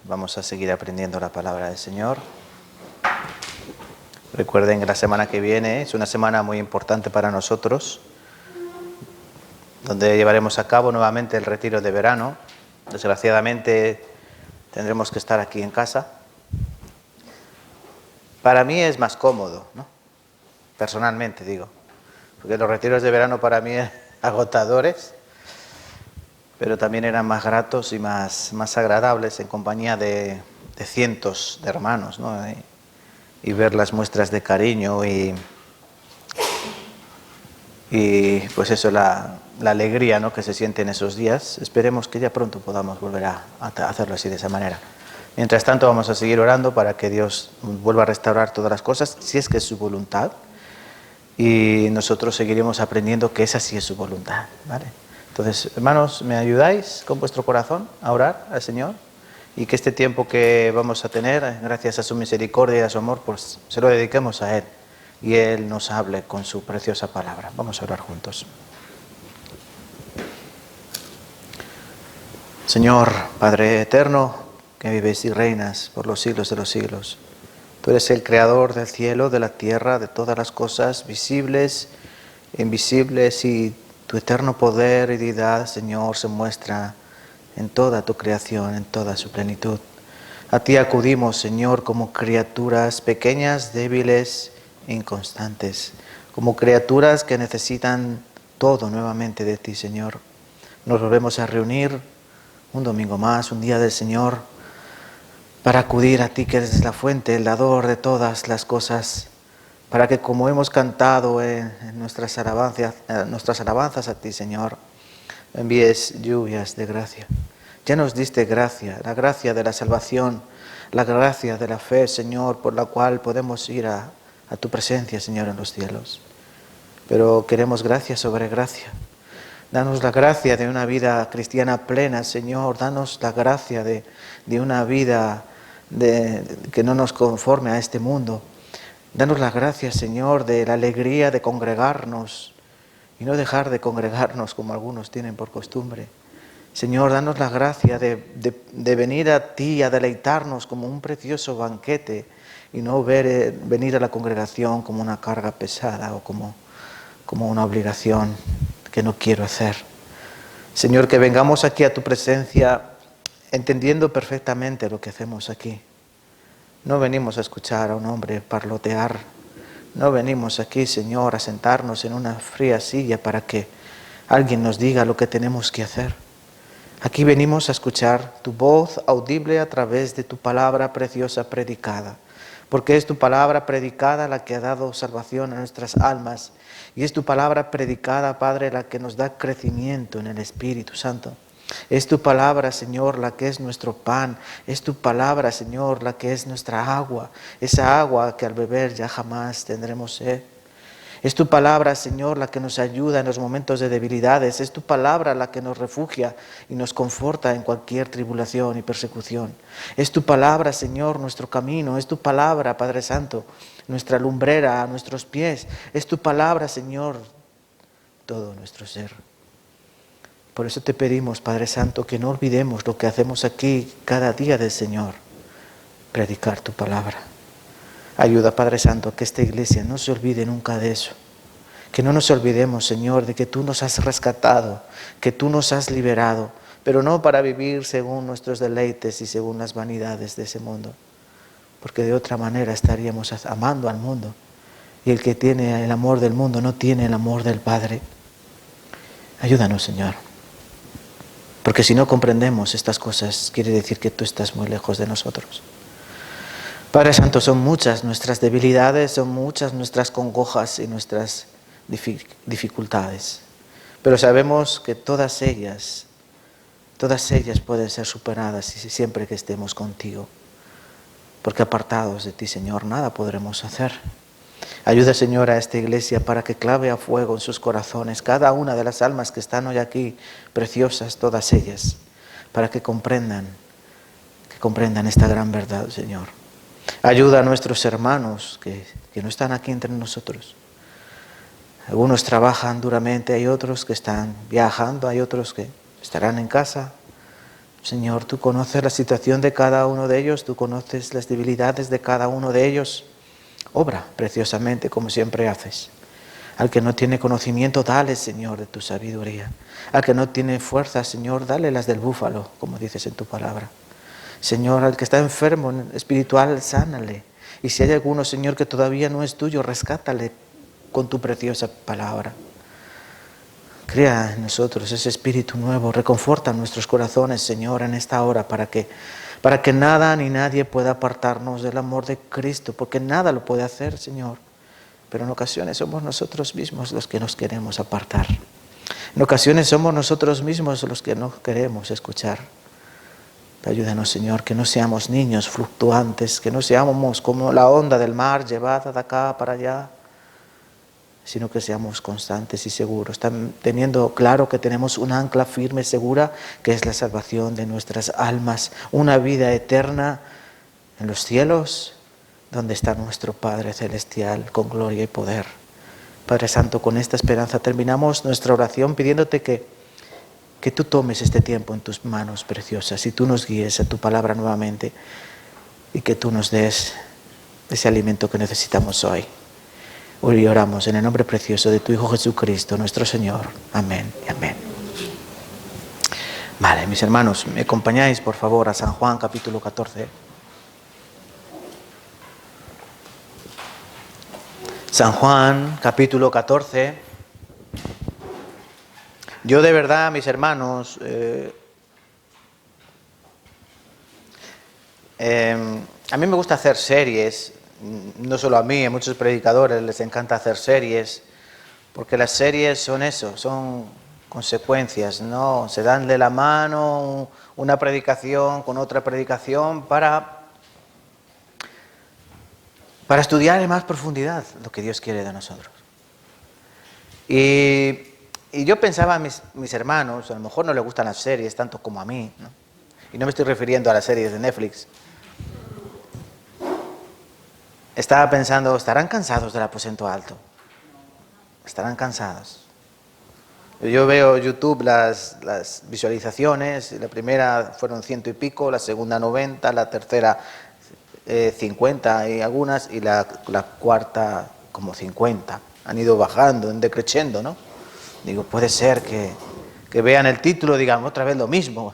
Vamos a seguir aprendiendo la palabra del Señor. Recuerden que la semana que viene es una semana muy importante para nosotros, donde llevaremos a cabo nuevamente el retiro de verano. Desgraciadamente tendremos que estar aquí en casa. Para mí es más cómodo, ¿no? Personalmente digo, porque los retiros de verano para mí eran agotadores, pero también eran más gratos y más agradables en compañía de cientos de hermanos, ¿no? Y ver las muestras de cariño y pues eso, la alegría, ¿no?, que se siente en esos días. Esperemos que ya pronto podamos volver a hacerlo así, de esa manera. Mientras tanto vamos a seguir orando para que Dios vuelva a restaurar todas las cosas, si es que es su voluntad, y nosotros seguiremos aprendiendo que esa sí es su voluntad, ¿vale? Entonces, hermanos, ¿me ayudáis con vuestro corazón a orar al Señor? Y que este tiempo que vamos a tener, gracias a su misericordia y a su amor, pues se lo dediquemos a Él y Él nos hable con su preciosa palabra. Vamos a orar juntos. Señor, Padre eterno, que vives y reinas por los siglos de los siglos, tú eres el creador del cielo, de la tierra, de todas las cosas visibles e invisibles, y tu eterno poder y deidad, Señor, se muestra en toda tu creación, en toda su plenitud. A ti acudimos, Señor, como criaturas pequeñas, débiles e inconstantes, como criaturas que necesitan todo nuevamente de ti, Señor. Nos volvemos a reunir un domingo más, un día del Señor, para acudir a ti, que eres la fuente, el dador de todas las cosas, para que, como hemos cantado en nuestras alabanzas a ti, Señor, envíes lluvias de gracia. Ya nos diste gracia, la gracia de la salvación, la gracia de la fe, Señor, por la cual podemos ir a tu presencia, Señor, en los cielos. Pero queremos gracia sobre gracia. Danos la gracia de una vida cristiana plena, Señor. Danos la gracia de una vida que no nos conforme a este mundo. Danos la gracia, Señor, de la alegría de congregarnos y no dejar de congregarnos como algunos tienen por costumbre. Señor, danos la gracia de venir a ti a deleitarnos como un precioso banquete y no venir a la congregación como una carga pesada o como una obligación que no quiero hacer. Señor, que vengamos aquí a tu presencia entendiendo perfectamente lo que hacemos aquí. No venimos a escuchar a un hombre parlotear. No venimos aquí, Señor, a sentarnos en una fría silla para que alguien nos diga lo que tenemos que hacer. Aquí venimos a escuchar tu voz audible a través de tu palabra preciosa predicada, porque es tu palabra predicada la que ha dado salvación a nuestras almas, y es tu palabra predicada, Padre, la que nos da crecimiento en el Espíritu Santo. Es tu palabra, Señor, la que es nuestro pan. Es tu palabra, Señor, la que es nuestra agua, esa agua que al beber ya jamás tendremos sed. Es tu palabra, Señor, la que nos ayuda en los momentos de debilidades. Es tu palabra la que nos refugia y nos conforta en cualquier tribulación y persecución. Es tu palabra, Señor, nuestro camino. Es tu palabra, Padre Santo, nuestra lumbrera a nuestros pies. Es tu palabra, Señor, todo nuestro ser. Por eso te pedimos, Padre Santo, que no olvidemos lo que hacemos aquí cada día del Señor, predicar tu palabra. Ayuda, Padre Santo, a que esta iglesia no se olvide nunca de eso. Que no nos olvidemos, Señor, de que tú nos has rescatado, que tú nos has liberado, pero no para vivir según nuestros deleites y según las vanidades de ese mundo, porque de otra manera estaríamos amando al mundo, y el que tiene el amor del mundo no tiene el amor del Padre. Ayúdanos, Señor, porque si no comprendemos estas cosas, quiere decir que tú estás muy lejos de nosotros. Padre Santo, son muchas nuestras debilidades, son muchas nuestras congojas y nuestras dificultades, pero sabemos que todas ellas pueden ser superadas siempre que estemos contigo, porque apartados de ti, Señor, nada podremos hacer. Ayuda, Señor, a esta iglesia para que clave a fuego en sus corazones cada una de las almas que están hoy aquí, preciosas todas ellas, para que comprendan esta gran verdad, Señor. Ayuda a nuestros hermanos que no están aquí entre nosotros. Algunos trabajan duramente, hay otros que están viajando, hay otros que estarán en casa. Señor, tú conoces la situación de cada uno de ellos, tú conoces las debilidades de cada uno de ellos. Obra preciosamente como siempre haces. Al que no tiene conocimiento, dale, Señor, de tu sabiduría. Al que no tiene fuerza, Señor, dale las del búfalo, como dices en tu palabra. Señor, al que está enfermo espiritual, sánale. Y si hay alguno, Señor, que todavía no es tuyo, rescátale con tu preciosa palabra. Crea en nosotros ese espíritu nuevo, reconforta nuestros corazones, Señor, en esta hora, para que nada ni nadie pueda apartarnos del amor de Cristo, porque nada lo puede hacer, Señor. Pero en ocasiones somos nosotros mismos los que nos queremos apartar. En ocasiones somos nosotros mismos los que no queremos escuchar. Ayúdanos, Señor, que no seamos niños fluctuantes, que no seamos como la onda del mar llevada de acá para allá, sino que seamos constantes y seguros, teniendo claro que tenemos un ancla firme, segura, que es la salvación de nuestras almas, una vida eterna en los cielos, donde está nuestro Padre Celestial, con gloria y poder. Padre Santo, con esta esperanza terminamos nuestra oración pidiéndote que tú tomes este tiempo en tus manos preciosas y tú nos guíes a tu palabra nuevamente y que tú nos des ese alimento que necesitamos hoy. Hoy oramos en el nombre precioso de tu Hijo Jesucristo, nuestro Señor. Amén y amén. Vale, mis hermanos, ¿me acompañáis por favor a San Juan capítulo 14? San Juan capítulo 14. Yo de verdad, mis hermanos, a mí me gusta hacer series. No solo a mí, a muchos predicadores les encanta hacer series, porque las series son eso, son consecuencias, ¿no? Se dan de la mano una predicación con otra predicación para estudiar en más profundidad lo que Dios quiere de nosotros. Y yo pensaba a mis hermanos, a lo mejor no les gustan las series tanto como a mí, ¿no? Y no me estoy refiriendo a las series de Netflix. Estaba pensando, ¿estarán cansados del aposento alto? ¿Estarán cansados? Yo veo YouTube las visualizaciones, la primera fueron 100 y pico, la segunda 90, la tercera 50 y algunas, y la cuarta como 50. Han ido bajando, decreciendo, ¿no? Digo, puede ser que vean el título y digan otra vez lo mismo,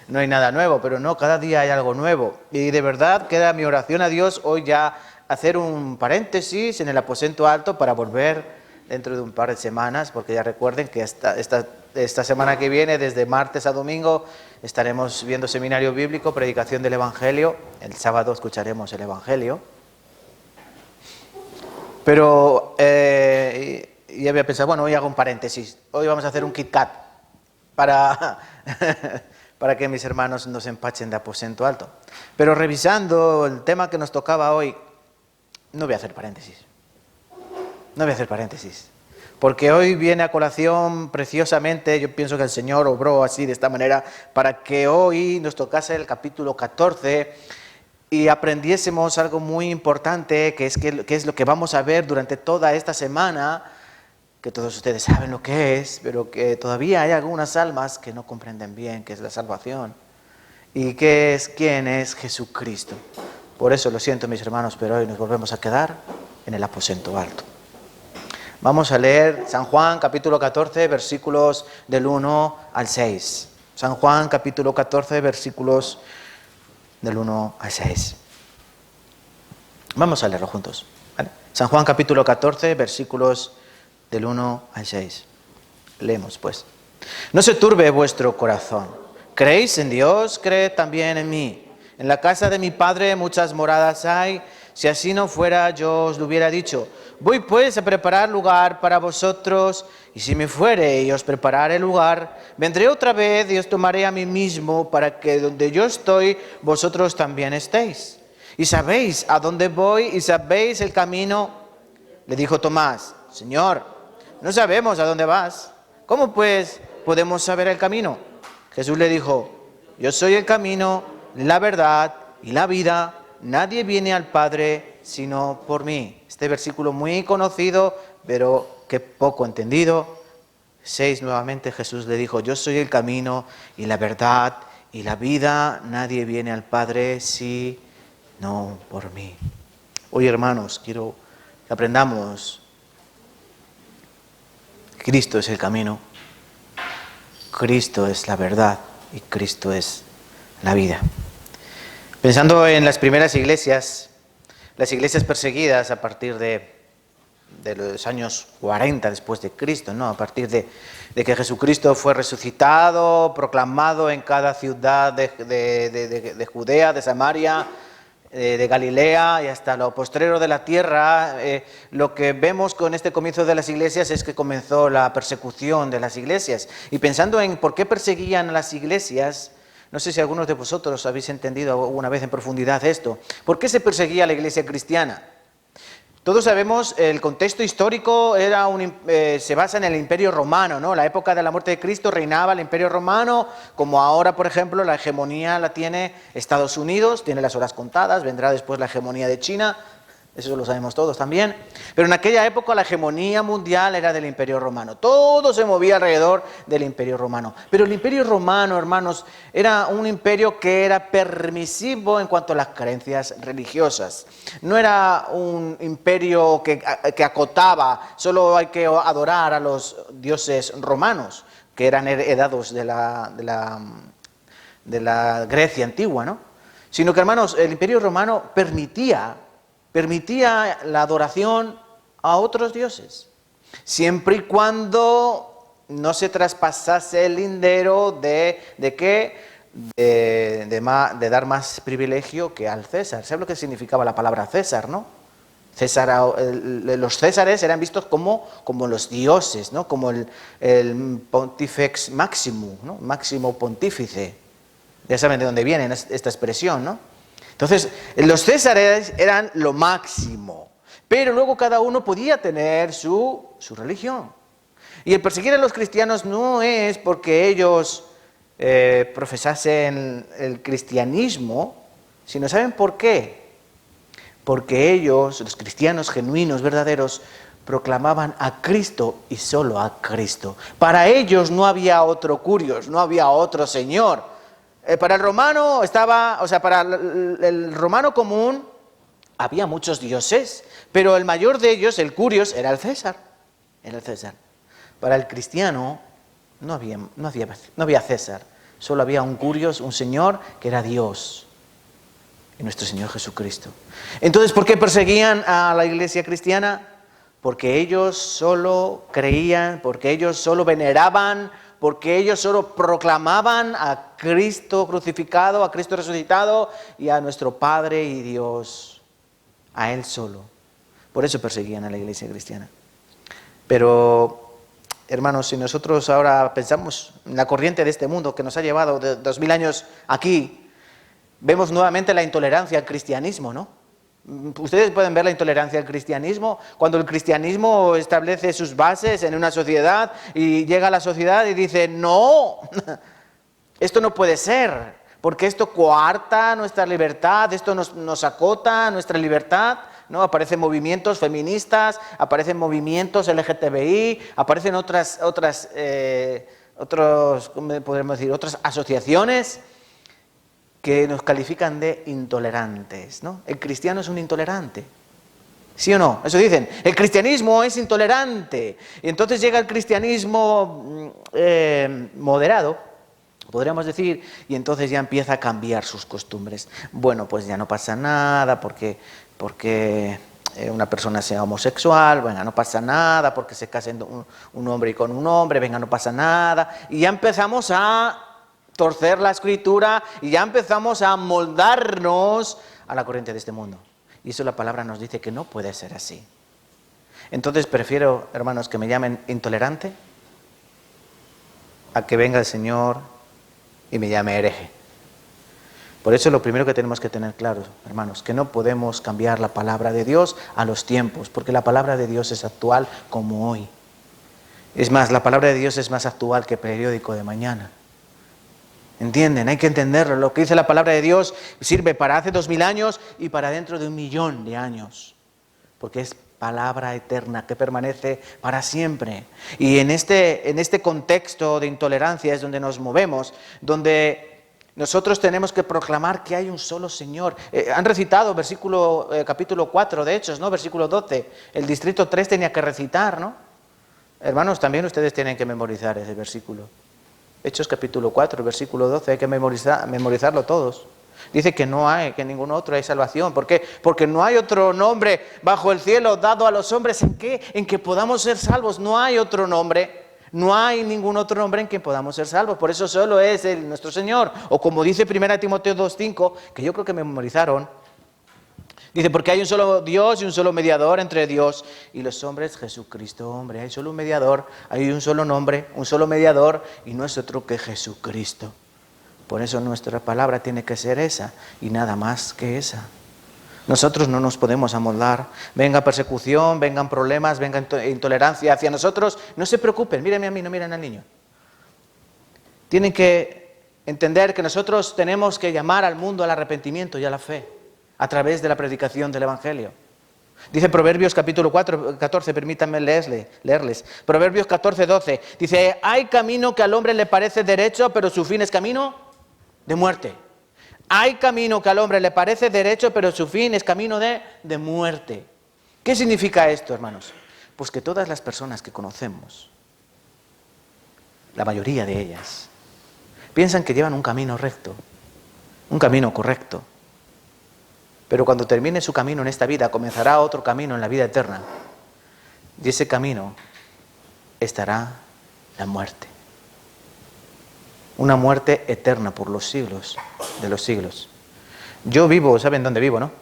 no hay nada nuevo, pero no, cada día hay algo nuevo. Y de verdad queda mi oración a Dios hoy ya hacer un paréntesis en el aposento alto para volver dentro de un par de semanas, porque ya recuerden que esta semana que viene, desde martes a domingo, estaremos viendo seminario bíblico, predicación del Evangelio. El sábado escucharemos el Evangelio. Pero y había pensado, bueno, hoy hago un paréntesis. Hoy vamos a hacer un Kit Kat para que mis hermanos no se empachen de aposento alto. Pero revisando el tema que nos tocaba hoy, no voy a hacer paréntesis. No voy a hacer paréntesis. Porque hoy viene a colación preciosamente, yo pienso que el Señor obró así, de esta manera, para que hoy nos tocase el capítulo 14 y aprendiésemos algo muy importante, que es lo que vamos a ver durante toda esta semana, que todos ustedes saben lo que es, pero que todavía hay algunas almas que no comprenden bien qué es la salvación y quién es Jesucristo. Por eso lo siento, mis hermanos, pero hoy nos volvemos a quedar en el aposento alto. Vamos a leer San Juan capítulo 14, versículos del 1 al 6. San Juan capítulo 14, versículos del 1 al 6. Vamos a leerlo juntos, ¿vale? San Juan capítulo 14, versículos del 1 al 6. Leemos pues. No se turbe vuestro corazón. ¿Creéis en Dios? Creed también en mí. En la casa de mi Padre muchas moradas hay. Si así no fuera, yo os lo hubiera dicho. Voy pues a preparar lugar para vosotros, y si me fuere y os preparare lugar, vendré otra vez y os tomaré a mí mismo, para que donde yo estoy, vosotros también estéis. Y sabéis a dónde voy y sabéis el camino. Le dijo Tomás, Señor, no sabemos a dónde vas. ¿Cómo pues podemos saber el camino? Jesús le dijo, yo soy el camino, la verdad y la vida. Nadie viene al Padre sino por mí. Este versículo muy conocido, pero que poco entendido. 6 nuevamente Jesús le dijo, yo soy el camino y la verdad y la vida, nadie viene al Padre si no por mí. Hoy, hermanos, quiero que aprendamos: Cristo es el camino, Cristo es la verdad y Cristo es la vida. Pensando en las primeras iglesias, las iglesias perseguidas a partir de los años 40 después de Cristo, ¿no? A partir de que Jesucristo fue resucitado, proclamado en cada ciudad de Judea, de Samaria, de Galilea y hasta lo postrero de la tierra, lo que vemos con este comienzo de las iglesias es que comenzó la persecución de las iglesias. Y pensando en por qué perseguían a las iglesias, no sé si algunos de vosotros habéis entendido alguna vez en profundidad esto. ¿Por qué se perseguía a la iglesia cristiana? Todos sabemos, el contexto histórico se basa en el Imperio Romano, ¿no? La época de la muerte de Cristo reinaba el Imperio Romano, como ahora, por ejemplo, la hegemonía la tiene Estados Unidos, tiene las horas contadas, vendrá después la hegemonía de China, eso lo sabemos todos también. Pero en aquella época la hegemonía mundial era del Imperio Romano. Todo se movía alrededor del Imperio Romano. Pero el Imperio Romano, hermanos, era un imperio que era permisivo en cuanto a las creencias religiosas. No era un imperio que acotaba, solo hay que adorar a los dioses romanos, que eran heredados de la Grecia antigua, ¿no? Sino que, hermanos, el Imperio Romano permitía la adoración a otros dioses, siempre y cuando no se traspasase el lindero de dar más privilegio que al César. ¿Sabes lo que significaba la palabra César, no? Los césares eran vistos como los dioses, ¿no? Como el pontifex maximum, ¿no? Máximo pontífice. Ya saben de dónde viene esta expresión, ¿no? Entonces, los césares eran lo máximo, pero luego cada uno podía tener su religión. Y el perseguir a los cristianos no es porque ellos profesasen el cristianismo, sino ¿saben por qué? Porque ellos, los cristianos genuinos, verdaderos, proclamaban a Cristo y solo a Cristo. Para ellos no había otro curios, no había otro Señor. Para el romano para el romano común había muchos dioses, pero el mayor de ellos, el curios, era el César. Era el César. Para el cristiano no había César, solo había un curios, un Señor que era Dios, y nuestro Señor Jesucristo. Entonces, ¿por qué perseguían a la iglesia cristiana? Porque ellos solo creían, porque ellos solo veneraban, porque ellos solo proclamaban a Cristo crucificado, a Cristo resucitado y a nuestro Padre y Dios, a Él solo. Por eso perseguían a la iglesia cristiana. Pero, hermanos, si nosotros ahora pensamos en la corriente de este mundo que nos ha llevado de 2000 años aquí, vemos nuevamente la intolerancia al cristianismo, ¿no? Ustedes pueden ver la intolerancia al cristianismo cuando el cristianismo establece sus bases en una sociedad y llega a la sociedad y dice, no, esto no puede ser, porque esto coarta nuestra libertad, esto nos acota nuestra libertad, ¿no? Aparecen movimientos feministas, aparecen movimientos LGTBI, aparecen otras asociaciones que nos califican de intolerantes, ¿no? El cristiano es un intolerante, ¿sí o no? Eso dicen, el cristianismo es intolerante. Y entonces llega el cristianismo moderado, podríamos decir, y entonces ya empieza a cambiar sus costumbres. Bueno, pues ya no pasa nada porque una persona sea homosexual, venga, no pasa nada, porque se casen un hombre y con un hombre, venga, no pasa nada. Y ya empezamos a torcer la escritura y ya empezamos a moldarnos a la corriente de este mundo. Y eso la palabra nos dice que no puede ser así. Entonces prefiero, hermanos, que me llamen intolerante a que venga el Señor y me llame hereje. Por eso lo primero que tenemos que tener claro, hermanos, que no podemos cambiar la palabra de Dios a los tiempos, porque la palabra de Dios es actual como hoy. Es más, la palabra de Dios es más actual que el periódico de mañana. ¿Entienden? Hay que entenderlo. Lo que dice la palabra de Dios sirve para hace 2000 años y para dentro de 1.000.000 de años. Porque es palabra eterna que permanece para siempre. Y en este contexto de intolerancia es donde nos movemos, donde Nosotros tenemos que proclamar que hay un solo Señor. Han recitado capítulo 4 de Hechos, ¿no? Versículo 12. El distrito 3 tenía que recitar, ¿no? Hermanos, también ustedes tienen que memorizar ese versículo. Hechos capítulo 4, versículo 12, hay que memorizarlo todos. Dice que no hay, que en ningún otro hay salvación. ¿Por qué? Porque no hay otro nombre bajo el cielo dado a los hombres en que podamos ser salvos. No hay otro nombre. No hay ningún otro nombre en que podamos ser salvos. Por eso solo es nuestro Señor. O como dice 1 Timoteo 2:5, que yo creo que memorizaron. Dice, porque hay un solo Dios y un solo mediador entre Dios y los hombres, Jesucristo, hombre. Hay solo un mediador, hay un solo nombre, un solo mediador, y no es otro que Jesucristo. Por eso nuestra palabra tiene que ser esa, y nada más que esa. Nosotros no nos podemos amoldar. Venga persecución, vengan problemas, venga intolerancia hacia nosotros. No se preocupen, mírenme a mí, no miren al niño. Tienen que entender que nosotros tenemos que llamar al mundo al arrepentimiento y a la fe a través de la predicación del Evangelio. Dice Proverbios capítulo 14, permítanme leerles. Proverbios 14, 12. Dice, hay camino que al hombre le parece derecho, pero su fin es camino de muerte. Hay camino que al hombre le parece derecho, pero su fin es camino de muerte. ¿Qué significa esto, hermanos? Pues que todas las personas que conocemos, la mayoría de ellas, piensan que llevan un camino recto, un camino correcto. Pero cuando termine su camino en esta vida, comenzará otro camino en la vida eterna. Y ese camino estará la muerte. Una muerte eterna por los siglos de los siglos. Yo vivo, ¿saben dónde vivo, no?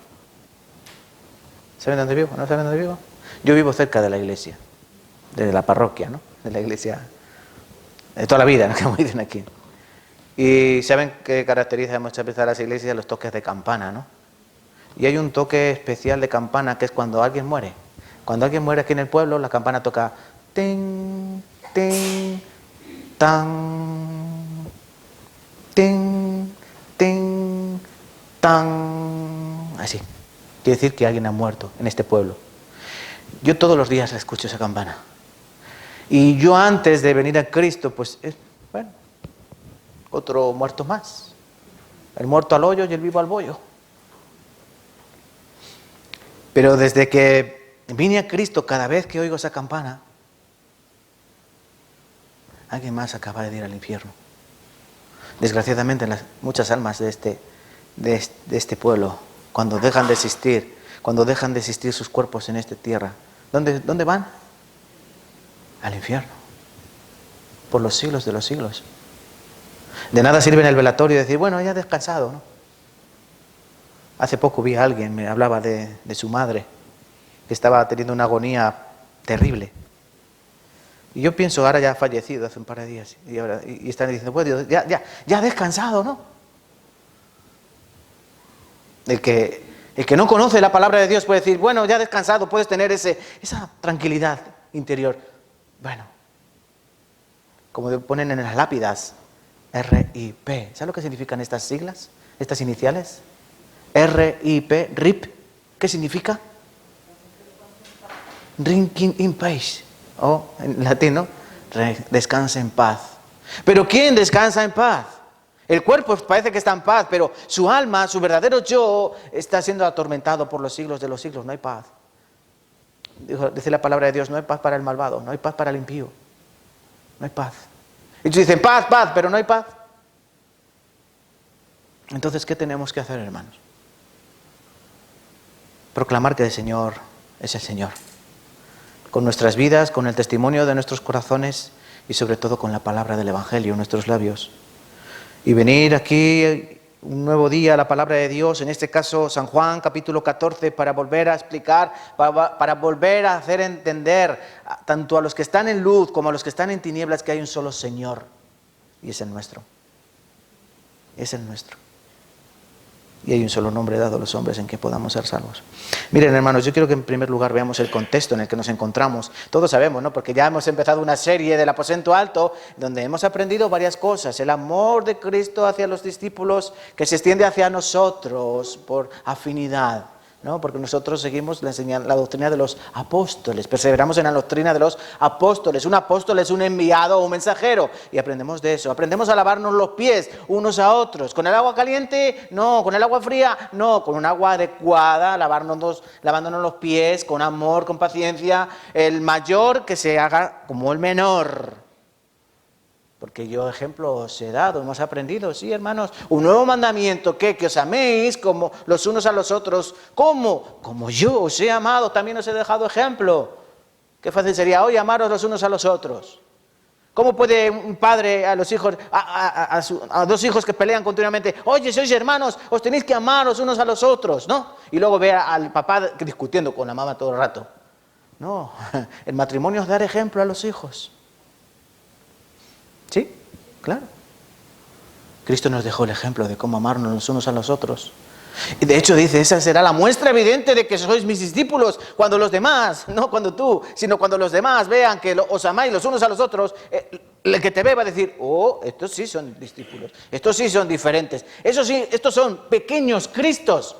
¿Saben dónde vivo? ¿No saben dónde vivo? Yo vivo cerca de la iglesia, de la parroquia, ¿no? De la iglesia de toda la vida, ¿no? Como dicen aquí. Y ¿saben qué caracteriza muchas veces a las iglesias? Los toques de campana, ¿no? Y hay un toque especial de campana que es cuando alguien muere. Cuando alguien muere aquí en el pueblo, la campana toca ting, ting, tan, ting, ting, tan. Así. Quiere decir que alguien ha muerto en este pueblo. Yo todos los días escucho esa campana. Y yo antes de venir a Cristo, pues, bueno, otro muerto más. El muerto al hoyo y el vivo al bollo. Pero desde que vine a Cristo, cada vez que oigo esa campana, alguien más acaba de ir al infierno. Desgraciadamente, muchas almas de este pueblo, cuando dejan de existir sus cuerpos en esta tierra, ¿dónde van? Al infierno. Por los siglos de los siglos. De nada sirve en el velatorio decir, bueno, ya he descansado, ¿no? Hace poco vi a alguien, me hablaba de su madre, que estaba teniendo una agonía terrible. Y yo pienso, ahora ya ha fallecido hace un par de días, y están diciendo, pues ya ha descansado, ¿no? El que no conoce la palabra de Dios puede decir, bueno, ya ha descansado, puedes tener esa tranquilidad interior. Bueno, como ponen en las lápidas, R.I.P. ¿Sabes lo que significan estas siglas, estas iniciales? R.I.P. RIP. ¿Qué significa? Drinking in peace. O en latino, descansa en paz. ¿Pero quién descansa en paz? El cuerpo parece que está en paz, pero su alma, su verdadero yo, está siendo atormentado por los siglos de los siglos. No hay paz. Dice la palabra de Dios, no hay paz para el malvado, no hay paz para el impío. No hay paz. Y ellos dicen, paz, paz, pero no hay paz. Entonces, ¿qué tenemos que hacer, hermanos? Proclamar que el Señor es el Señor. Con nuestras vidas, con el testimonio de nuestros corazones y sobre todo con la palabra del Evangelio en nuestros labios. Y venir aquí un nuevo día a la palabra de Dios, en este caso San Juan capítulo 14, para volver a explicar, para volver a hacer entender tanto a los que están en luz como a los que están en tinieblas que hay un solo Señor y es el nuestro. Es el nuestro. Y hay un solo nombre dado a los hombres en que podamos ser salvos. Miren, hermanos, yo quiero que en primer lugar veamos el contexto en el que nos encontramos. Todos sabemos, ¿no? Porque ya hemos empezado una serie del aposento alto donde hemos aprendido varias cosas. El amor de Cristo hacia los discípulos que se extiende hacia nosotros por afinidad. ¿no? Porque nosotros seguimos la doctrina de los apóstoles, perseveramos en la doctrina de los apóstoles. Un apóstol es un enviado o un mensajero y aprendemos de eso. Aprendemos a lavarnos los pies unos a otros. ¿Con el agua caliente? No. ¿Con el agua fría? No. Con un agua adecuada, lavándonos los pies con amor, con paciencia. El mayor que se haga como el menor. Porque yo ejemplo os he dado, hemos aprendido, sí, hermanos, un nuevo mandamiento, que os améis como los unos a los otros. ¿Cómo? Como yo os he amado, también os he dejado ejemplo. Qué fácil sería hoy amaros los unos a los otros. ¿Cómo puede un padre a los hijos, a dos hijos que pelean continuamente, oye, sois hermanos, os tenéis que amar los unos a los otros, ¿no? Y luego ve al papá discutiendo con la mamá todo el rato. No, el matrimonio es dar ejemplo a los hijos. Sí, claro. Cristo nos dejó el ejemplo de cómo amarnos los unos a los otros. Y de hecho dice, esa será la muestra evidente de que sois mis discípulos, cuando los demás, no cuando tú, sino cuando los demás vean que os amáis los unos a los otros, el que te ve va a decir, oh, estos sí son discípulos, estos sí son diferentes, eso sí, estos son pequeños Cristos.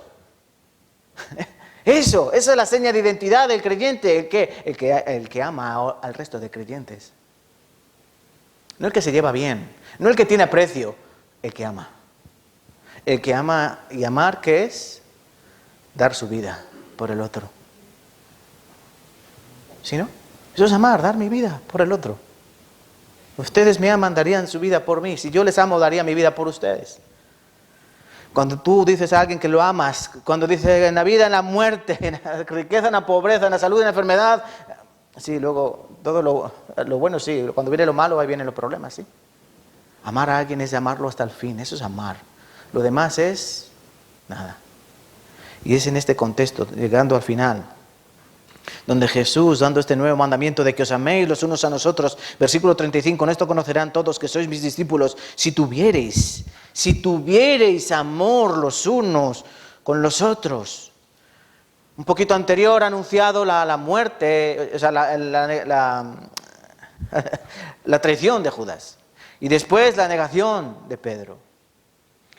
Esa es la seña de identidad del creyente, el que ama al resto de creyentes. No el que se lleva bien, no el que tiene aprecio, el que ama. El que ama, y amar, ¿qué es? Dar su vida por el otro. ¿Sí, no? Eso es amar, dar mi vida por el otro. Ustedes me aman, darían su vida por mí. Si yo les amo, daría mi vida por ustedes. Cuando tú dices a alguien que lo amas, cuando dices en la vida, en la muerte, en la riqueza, en la pobreza, en la salud, en la enfermedad... Sí, luego, todo lo bueno sí, cuando viene lo malo, ahí vienen los problemas, sí. Amar a alguien es amarlo hasta el fin, eso es amar. Lo demás es nada. Y es en este contexto, llegando al final, donde Jesús, dando este nuevo mandamiento de que os améis los unos a nosotros, versículo 35, con esto conocerán todos que sois mis discípulos, si tuviereis amor los unos con los otros. Un poquito anterior ha anunciado la muerte, o sea, la traición de Judas. Y después la negación de Pedro.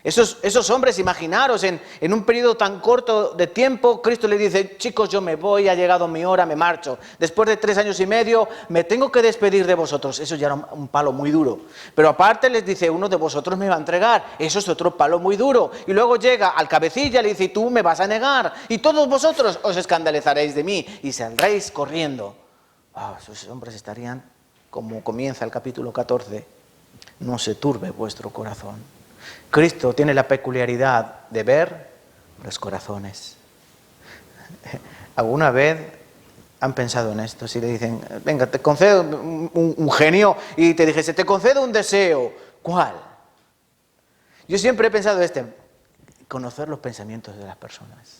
Esos hombres, imaginaros, en un periodo tan corto de tiempo, Cristo le dice, chicos, yo me voy, ha llegado mi hora, me marcho. Después de 3 años y medio, me tengo que despedir de vosotros. Eso ya era un palo muy duro. Pero aparte les dice, uno de vosotros me va a entregar. Eso es otro palo muy duro. Y luego llega al cabecilla y le dice, y tú me vas a negar. Y todos vosotros os escandalizaréis de mí y saldréis corriendo. Esos hombres estarían, como comienza el capítulo 14, no se turbe vuestro corazón. Cristo tiene la peculiaridad de ver los corazones. ¿Alguna vez han pensado en esto? Si le dicen, venga, te concedo un genio y te dijese, te concedo un deseo. ¿Cuál? Yo siempre he pensado conocer los pensamientos de las personas.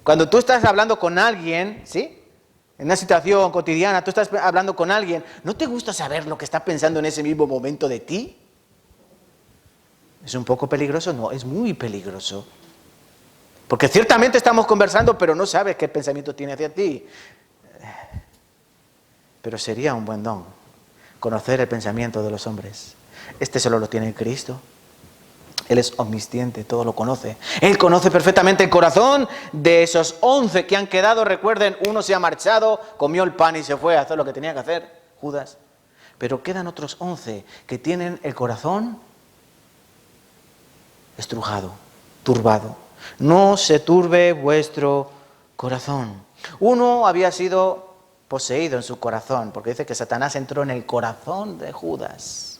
Cuando tú estás hablando con alguien, ¿sí? En una situación cotidiana, tú estás hablando con alguien, ¿no te gusta saber lo que está pensando en ese mismo momento de ti? ¿Es un poco peligroso? No, es muy peligroso. Porque ciertamente estamos conversando, pero no sabes qué pensamiento tiene hacia ti. Pero sería un buen don conocer el pensamiento de los hombres. Solo lo tiene Cristo. Él es omnisciente, todo lo conoce. Él conoce perfectamente el corazón de esos 11 que han quedado. Recuerden, uno se ha marchado, comió el pan y se fue a hacer lo que tenía que hacer, Judas. Pero quedan otros 11 que tienen el corazón estrujado, turbado. No se turbe vuestro corazón. Uno había sido poseído en su corazón, porque dice que Satanás entró en el corazón de Judas.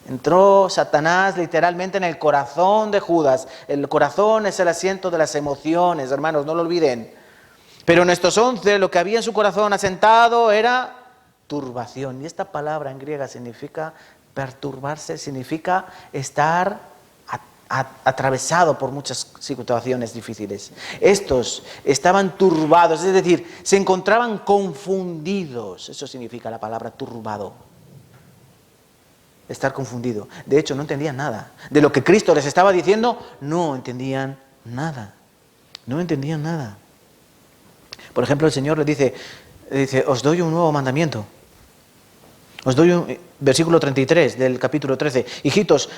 Entró Satanás literalmente en el corazón de Judas. El corazón es el asiento de las emociones, hermanos, no lo olviden. Pero en estos 11 lo que había en su corazón asentado era turbación. Y esta palabra en griega significa perturbarse, significa estar atravesado por muchas situaciones difíciles. Estos estaban turbados, es decir, se encontraban confundidos. Eso significa la palabra turbado. Estar confundido. De hecho, no entendían nada. De lo que Cristo les estaba diciendo, no entendían nada. No entendían nada. Por ejemplo, el Señor les dice, os doy un nuevo mandamiento. Os doy versículo 33 del capítulo 13. Hijitos,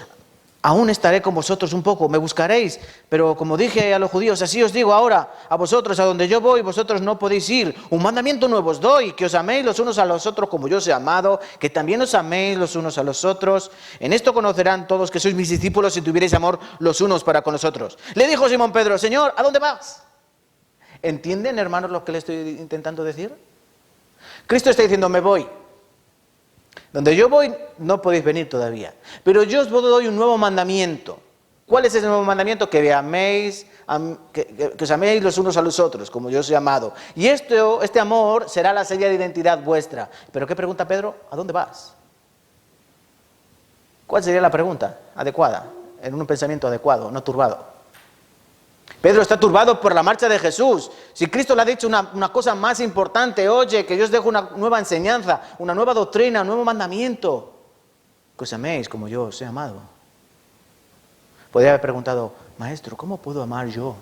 Aún estaré con vosotros un poco, me buscaréis, pero como dije a los judíos, así os digo ahora, a vosotros, a donde yo voy, vosotros no podéis ir. Un mandamiento nuevo os doy, que os améis los unos a los otros como yo os he amado, que también os améis los unos a los otros. En esto conocerán todos que sois mis discípulos si tuvierais amor los unos para con los otros. Le dijo Simón Pedro, Señor, ¿a dónde vas? ¿Entienden, hermanos, lo que le estoy intentando decir? Cristo está diciendo, me voy. Donde yo voy no podéis venir todavía, pero yo os doy un nuevo mandamiento. ¿Cuál es ese nuevo mandamiento? Que os améis los unos a los otros, como yo os he amado. Y este amor será la seña de identidad vuestra. ¿Pero qué pregunta Pedro? ¿A dónde vas? ¿Cuál sería la pregunta adecuada? En un pensamiento adecuado, no turbado. Pedro está turbado por la marcha de Jesús. Si Cristo le ha dicho una cosa más importante, oye, que yo os dejo una nueva enseñanza, una nueva doctrina, un nuevo mandamiento, que os améis como yo os he amado. Podría haber preguntado, Maestro, ¿cómo puedo amar yo?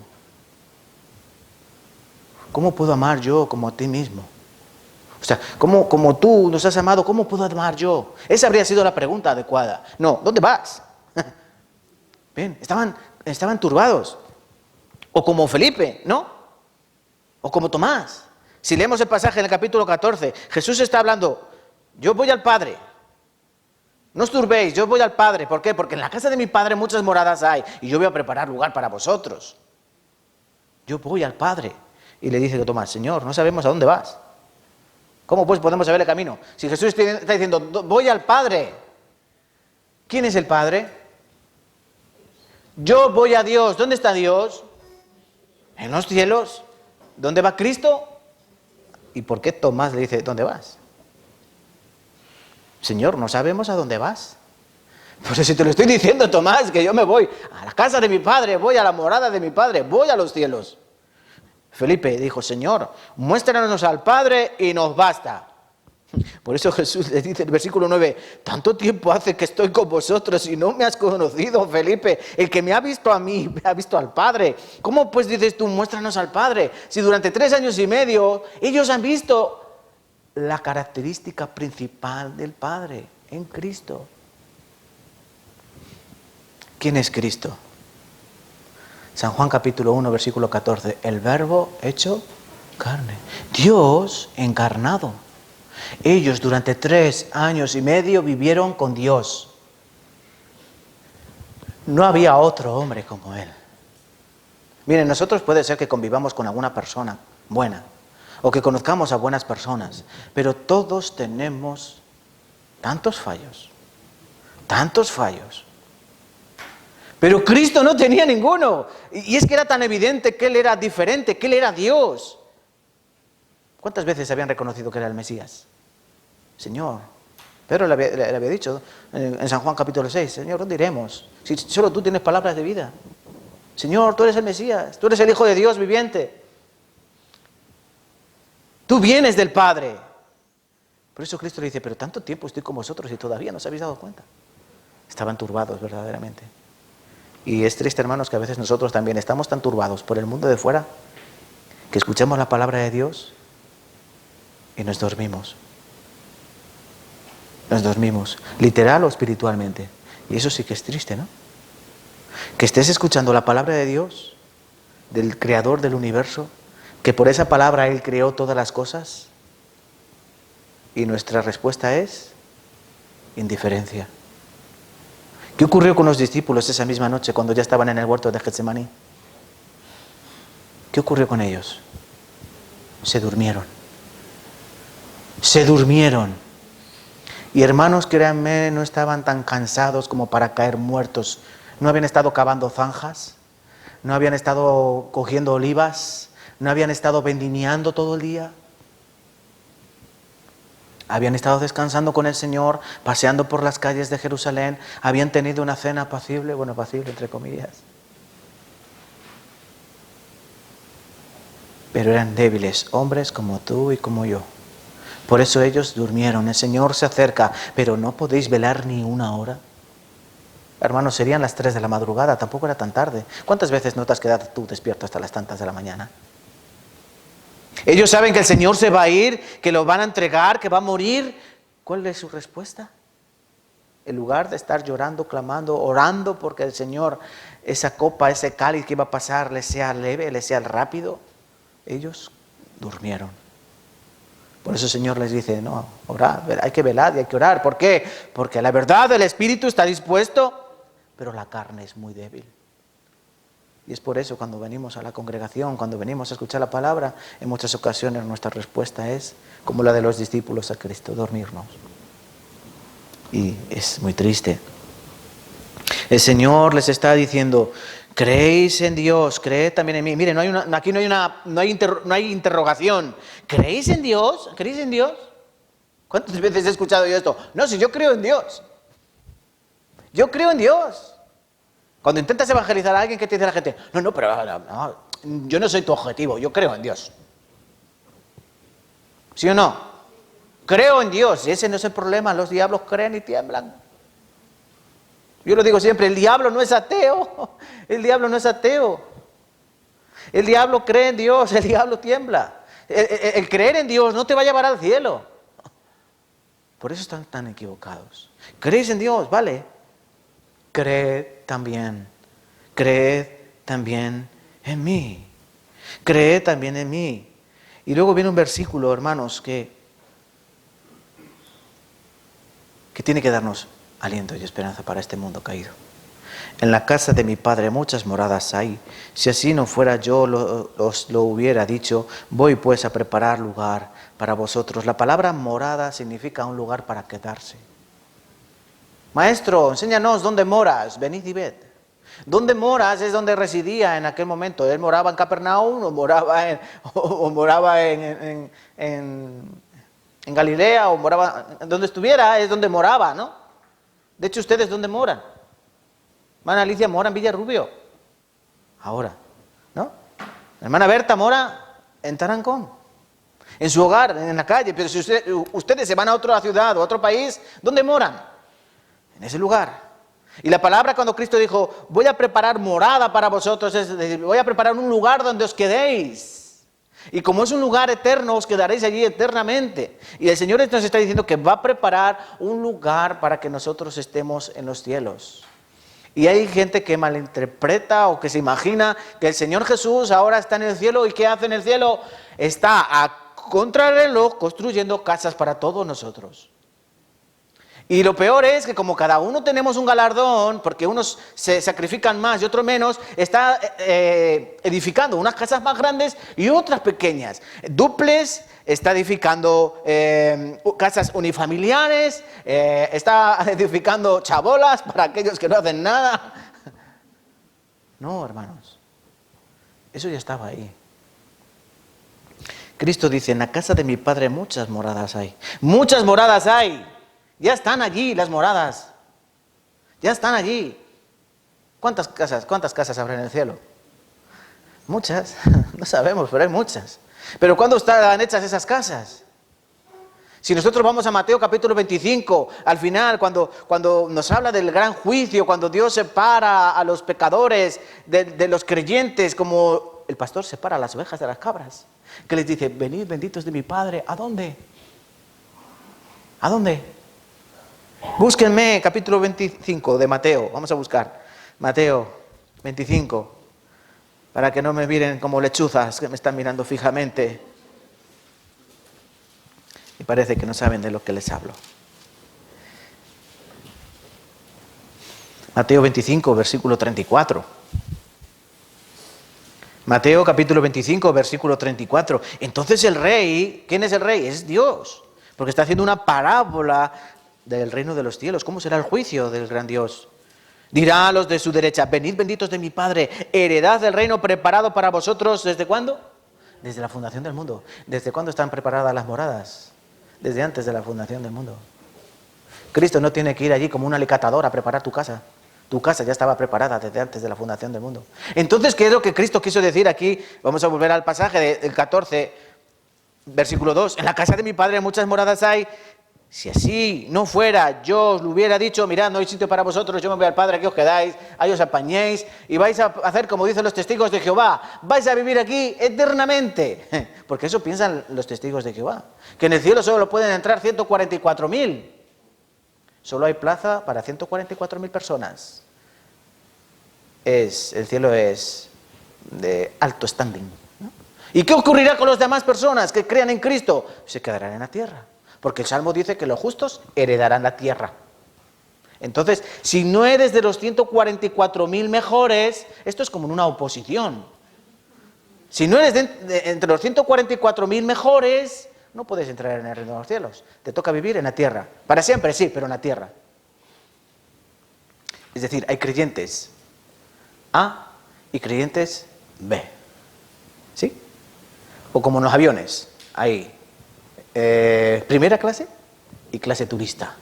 ¿Cómo puedo amar yo como a ti mismo? O sea, como tú nos has amado, ¿cómo puedo amar yo? Esa habría sido la pregunta adecuada. No, ¿dónde vas? Bien, estaban turbados. O como Felipe, ¿no? O como Tomás. Si leemos el pasaje en el capítulo 14, Jesús está hablando, yo voy al Padre. No os turbéis, yo voy al Padre. ¿Por qué? Porque en la casa de mi Padre muchas moradas hay y yo voy a preparar lugar para vosotros. Yo voy al Padre. Y le dice a Tomás, Señor, no sabemos a dónde vas. ¿Cómo pues podemos saber el camino? Si Jesús está diciendo, voy al Padre. ¿Quién es el Padre? Yo voy a Dios. ¿Dónde está Dios? En los cielos. ¿Dónde va Cristo? ¿Y por qué Tomás le dice, ¿dónde vas? Señor, no sabemos a dónde vas. Pues si te lo estoy diciendo, Tomás, que yo me voy a la casa de mi Padre, voy a la morada de mi Padre, voy a los cielos. Felipe dijo, Señor, muéstranos al Padre y nos basta. Por eso Jesús le dice en el versículo 9, tanto tiempo hace que estoy con vosotros y no me has conocido, Felipe. El que me ha visto a mí, me ha visto al Padre. ¿Cómo pues dices tú, muéstranos al Padre? Si durante 3 años y medio ellos han visto la característica principal del Padre en Cristo. ¿Quién es Cristo? San Juan capítulo 1, versículo 14, el Verbo hecho carne. Dios encarnado. Ellos durante 3 años y medio vivieron con Dios. No había otro hombre como Él. Miren, nosotros puede ser que convivamos con alguna persona buena o que conozcamos a buenas personas, pero todos tenemos tantos fallos. Pero Cristo no tenía ninguno. Y es que era tan evidente que Él era diferente, que Él era Dios. ¿Cuántas veces habían reconocido que era el Mesías? Señor, Pedro le había dicho en San Juan capítulo 6, Señor, ¿dónde iremos? Si solo tú tienes palabras de vida. Señor, tú eres el Mesías, tú eres el Hijo de Dios viviente. Tú vienes del Padre. Por eso Cristo le dice, pero tanto tiempo estoy con vosotros y todavía no os habéis dado cuenta. Estaban turbados verdaderamente. Y es triste, hermanos, que a veces nosotros también estamos tan turbados por el mundo de fuera que escuchamos la palabra de Dios y nos dormimos. Nos dormimos, literal o espiritualmente. Y eso sí que es triste, ¿no? Que estés escuchando la palabra de Dios, del Creador del universo, que por esa palabra Él creó todas las cosas, y nuestra respuesta es indiferencia. ¿Qué ocurrió con los discípulos esa misma noche cuando ya estaban en el huerto de Getsemaní? ¿Qué ocurrió con ellos? Se durmieron. Se durmieron. Y hermanos, créanme, no estaban tan cansados como para caer muertos. No habían estado cavando zanjas, no habían estado cogiendo olivas, no habían estado vendimiando todo el día. Habían estado descansando con el Señor, paseando por las calles de Jerusalén, habían tenido una cena apacible, bueno, apacible entre comillas. Pero eran débiles, hombres como tú y como yo. Por eso ellos durmieron. El Señor se acerca, pero ¿no podéis velar ni una hora? Hermanos, serían las 3 de la madrugada, tampoco era tan tarde. ¿Cuántas veces no te has quedado tú despierto hasta las tantas de la mañana? Ellos saben que el Señor se va a ir, que lo van a entregar, que va a morir. ¿Cuál es su respuesta? En lugar de estar llorando, clamando, orando porque el Señor, esa copa, ese cáliz que iba a pasar, les sea leve, les sea rápido, ellos durmieron. Por eso el Señor les dice, no, orad, hay que velar y hay que orar. ¿Por qué? Porque la verdad del Espíritu está dispuesto, pero la carne es muy débil. Y es por eso cuando venimos a la congregación, cuando venimos a escuchar la palabra, en muchas ocasiones nuestra respuesta es como la de los discípulos a Cristo, dormirnos. Y es muy triste. El Señor les está diciendo, creéis en Dios, creed también en mí. Miren, aquí no hay interrogación. ¿Creéis en Dios? ¿Creéis en Dios? ¿Cuántas veces he escuchado yo esto? No, si yo creo en Dios. Yo creo en Dios. Cuando intentas evangelizar a alguien, ¿qué te dice la gente? No, pero no, yo no soy tu objetivo, yo creo en Dios. ¿Sí o no? Creo en Dios, y ese no es el problema, los diablos creen y tiemblan. Yo lo digo siempre, el diablo no es ateo, el diablo no es ateo. El diablo cree en Dios, el diablo tiembla. El creer en Dios no te va a llevar al cielo. Por eso están tan equivocados. ¿Creéis en Dios? Vale. Creed también en mí. Creed también en mí. Y luego viene un versículo, hermanos, que tiene que darnos aliento y esperanza para este mundo caído. En la casa de mi Padre muchas moradas hay. Si así no fuera, yo os lo hubiera dicho. Voy pues a preparar lugar para vosotros. La palabra morada significa un lugar para quedarse. Maestro, enséñanos dónde moras. Venid y ved. ¿Dónde moras? Es donde residía en aquel momento. Él moraba en Capernaum o moraba en Galilea o moraba donde estuviera, es donde moraba, ¿no? De hecho, ¿ustedes dónde moran? Hermana Alicia mora en Villarrubio. Ahora, ¿no? La hermana Berta mora en Tarancón. En su hogar, en la calle. Pero si ustedes se van a otra ciudad o a otro país, ¿dónde moran? En ese lugar. Y la palabra cuando Cristo dijo, voy a preparar morada para vosotros, es decir, voy a preparar un lugar donde os quedéis. Y como es un lugar eterno, os quedaréis allí eternamente. Y el Señor nos está diciendo que va a preparar un lugar para que nosotros estemos en los cielos. Y hay gente que malinterpreta o que se imagina que el Señor Jesús ahora está en el cielo y ¿qué hace en el cielo? Está a contrarreloj construyendo casas para todos nosotros. Y lo peor es que como cada uno tenemos un galardón, porque unos se sacrifican más y otros menos, está edificando unas casas más grandes y otras pequeñas. Duples, está edificando casas unifamiliares, está edificando chabolas para aquellos que no hacen nada. No, hermanos, eso ya estaba ahí. Cristo dice, en la casa de mi Padre muchas moradas hay. ¡Muchas moradas hay! Ya están allí las moradas. Ya están allí. ¿Cuántas casas habrá en el cielo? Muchas. No sabemos, pero hay muchas. Pero ¿cuándo estarán hechas esas casas? Si nosotros vamos a Mateo capítulo 25, al final, cuando nos habla del gran juicio, cuando Dios separa a los pecadores de los creyentes, como el pastor separa a las ovejas de las cabras, que les dice, venid benditos de mi Padre, ¿a dónde? ¿A dónde? Búsquenme capítulo 25 de Mateo, vamos a buscar Mateo 25, para que no me miren como lechuzas que me están mirando fijamente y parece que no saben de lo que les hablo. Mateo 25, versículo 34. Mateo capítulo 25, versículo 34. Entonces el rey, ¿quién es el rey? Es Dios, porque está haciendo una parábola del reino de los cielos. ¿Cómo será el juicio del gran Dios? Dirá a los de su derecha, venid benditos de mi Padre, heredad del reino preparado para vosotros. ¿Desde cuándo? Desde la fundación del mundo. ¿Desde cuándo están preparadas las moradas? Desde antes de la fundación del mundo. Cristo no tiene que ir allí como un alicatador a preparar tu casa. Tu casa ya estaba preparada desde antes de la fundación del mundo. Entonces, ¿qué es lo que Cristo quiso decir aquí? Vamos a volver al pasaje del 14, versículo 2. En la casa de mi Padre muchas moradas hay. Si así no fuera, yo os lo hubiera dicho, mirad, no hay sitio para vosotros, yo me voy al Padre, aquí os quedáis, ahí os apañéis y vais a hacer como dicen los testigos de Jehová, vais a vivir aquí eternamente. Porque eso piensan los testigos de Jehová, que en el cielo solo pueden entrar 144.000. Solo hay plaza para 144.000 personas. El cielo es de alto standing, ¿no? ¿Y qué ocurrirá con las demás personas que crean en Cristo? Se quedarán en la tierra, porque el Salmo dice que los justos heredarán la tierra. Entonces, si no eres de los 144.000 mejores, esto es como una oposición. Si no eres entre los 144.000 mejores, no puedes entrar en el reino de los cielos. Te toca vivir en la tierra. Para siempre, sí, pero en la tierra. Es decir, hay creyentes A y creyentes B. ¿Sí? O como en los aviones, hay primera clase y clase turista.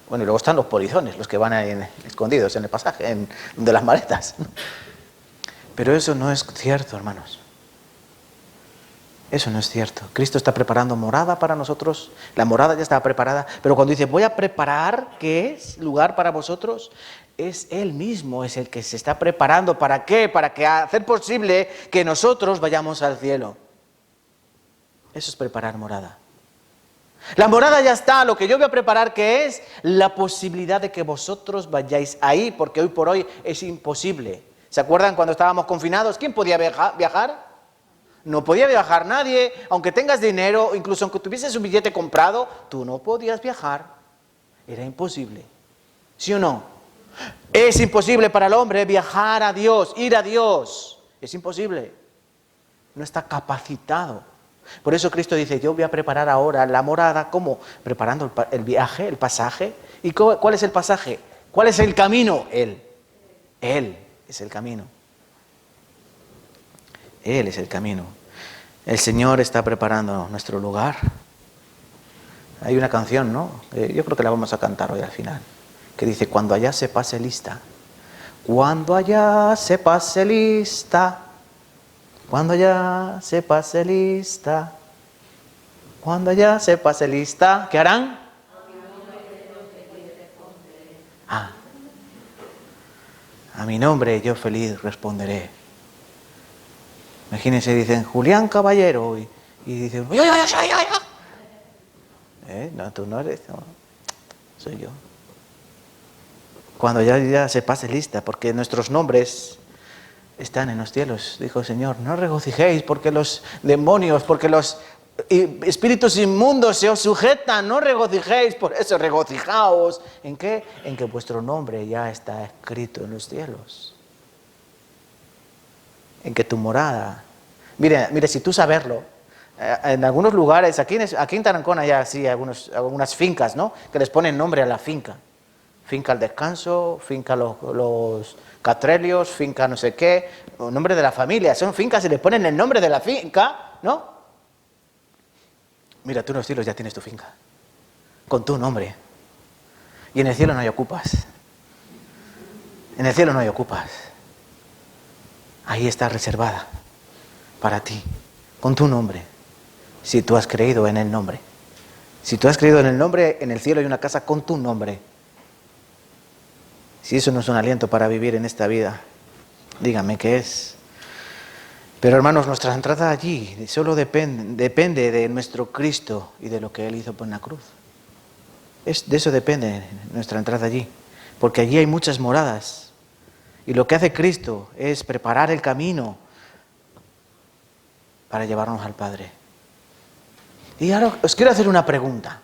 Bueno, y luego están los polizones, los que van ahí escondidos en el pasaje, de las maletas. Pero eso no es cierto, hermanos. Eso no es cierto. Cristo está preparando morada para nosotros. La morada ya estaba preparada. Pero cuando dice, voy a preparar, ¿qué es? Lugar para vosotros. Es Él mismo, es el que se está preparando. ¿Para qué? Para que hacer posible que nosotros vayamos al cielo. Eso es preparar morada. La morada ya está, lo que yo voy a preparar, ¿qué es? La posibilidad de que vosotros vayáis ahí, porque hoy por hoy es imposible. ¿Se acuerdan cuando estábamos confinados? ¿Quién podía viajar? No podía viajar nadie, aunque tengas dinero, incluso aunque tuvieses un billete comprado, tú no podías viajar. Era imposible. ¿Sí o no? Es imposible para el hombre viajar a Dios, ir a Dios. Es imposible. No está capacitado. Por eso Cristo dice, yo voy a preparar ahora la morada. ¿Cómo? Preparando el viaje, el pasaje. ¿Y cuál es el pasaje? ¿Cuál es el camino? Él. Él es el camino. Él es el camino. El Señor está preparando nuestro lugar. Hay una canción, ¿no? Yo creo que la vamos a cantar hoy al final. Que dice, cuando allá se pase lista. Cuando allá se pase lista. Cuando allá se pase lista. Cuando allá se pase lista. ¿Qué harán? A mi nombre yo feliz responderé. Imagínense, dicen Julián Caballero y dicen, ¡yo! No, tú no eres, no, soy yo. Cuando ya se pase lista, porque nuestros nombres están en los cielos, dijo el Señor, no regocijéis porque los demonios, porque los espíritus inmundos se os sujetan, no regocijéis, por eso regocijaos. ¿En qué? En que vuestro nombre ya está escrito en los cielos. En que tu morada, mire, si tú saberlo, en algunos lugares, aquí en Tarancón hay así algunas fincas, ¿no? Que les ponen nombre a la finca. Finca al descanso, finca los catrelios, finca no sé qué, nombre de la familia. Son fincas y les ponen el nombre de la finca, ¿no? Mira, tú en los cielos ya tienes tu finca, con tu nombre. Y en el cielo no hay ocupas. En el cielo no hay ocupas. Ahí está reservada para ti, con tu nombre, si tú has creído en el nombre. Si tú has creído en el nombre, en el cielo hay una casa con tu nombre. Si eso no es un aliento para vivir en esta vida, dígame qué es. Pero hermanos, nuestra entrada allí solo depende de nuestro Cristo y de lo que Él hizo por la cruz. De eso depende nuestra entrada allí, porque allí hay muchas moradas. Y lo que hace Cristo es preparar el camino para llevarnos al Padre. Y ahora os quiero hacer una pregunta,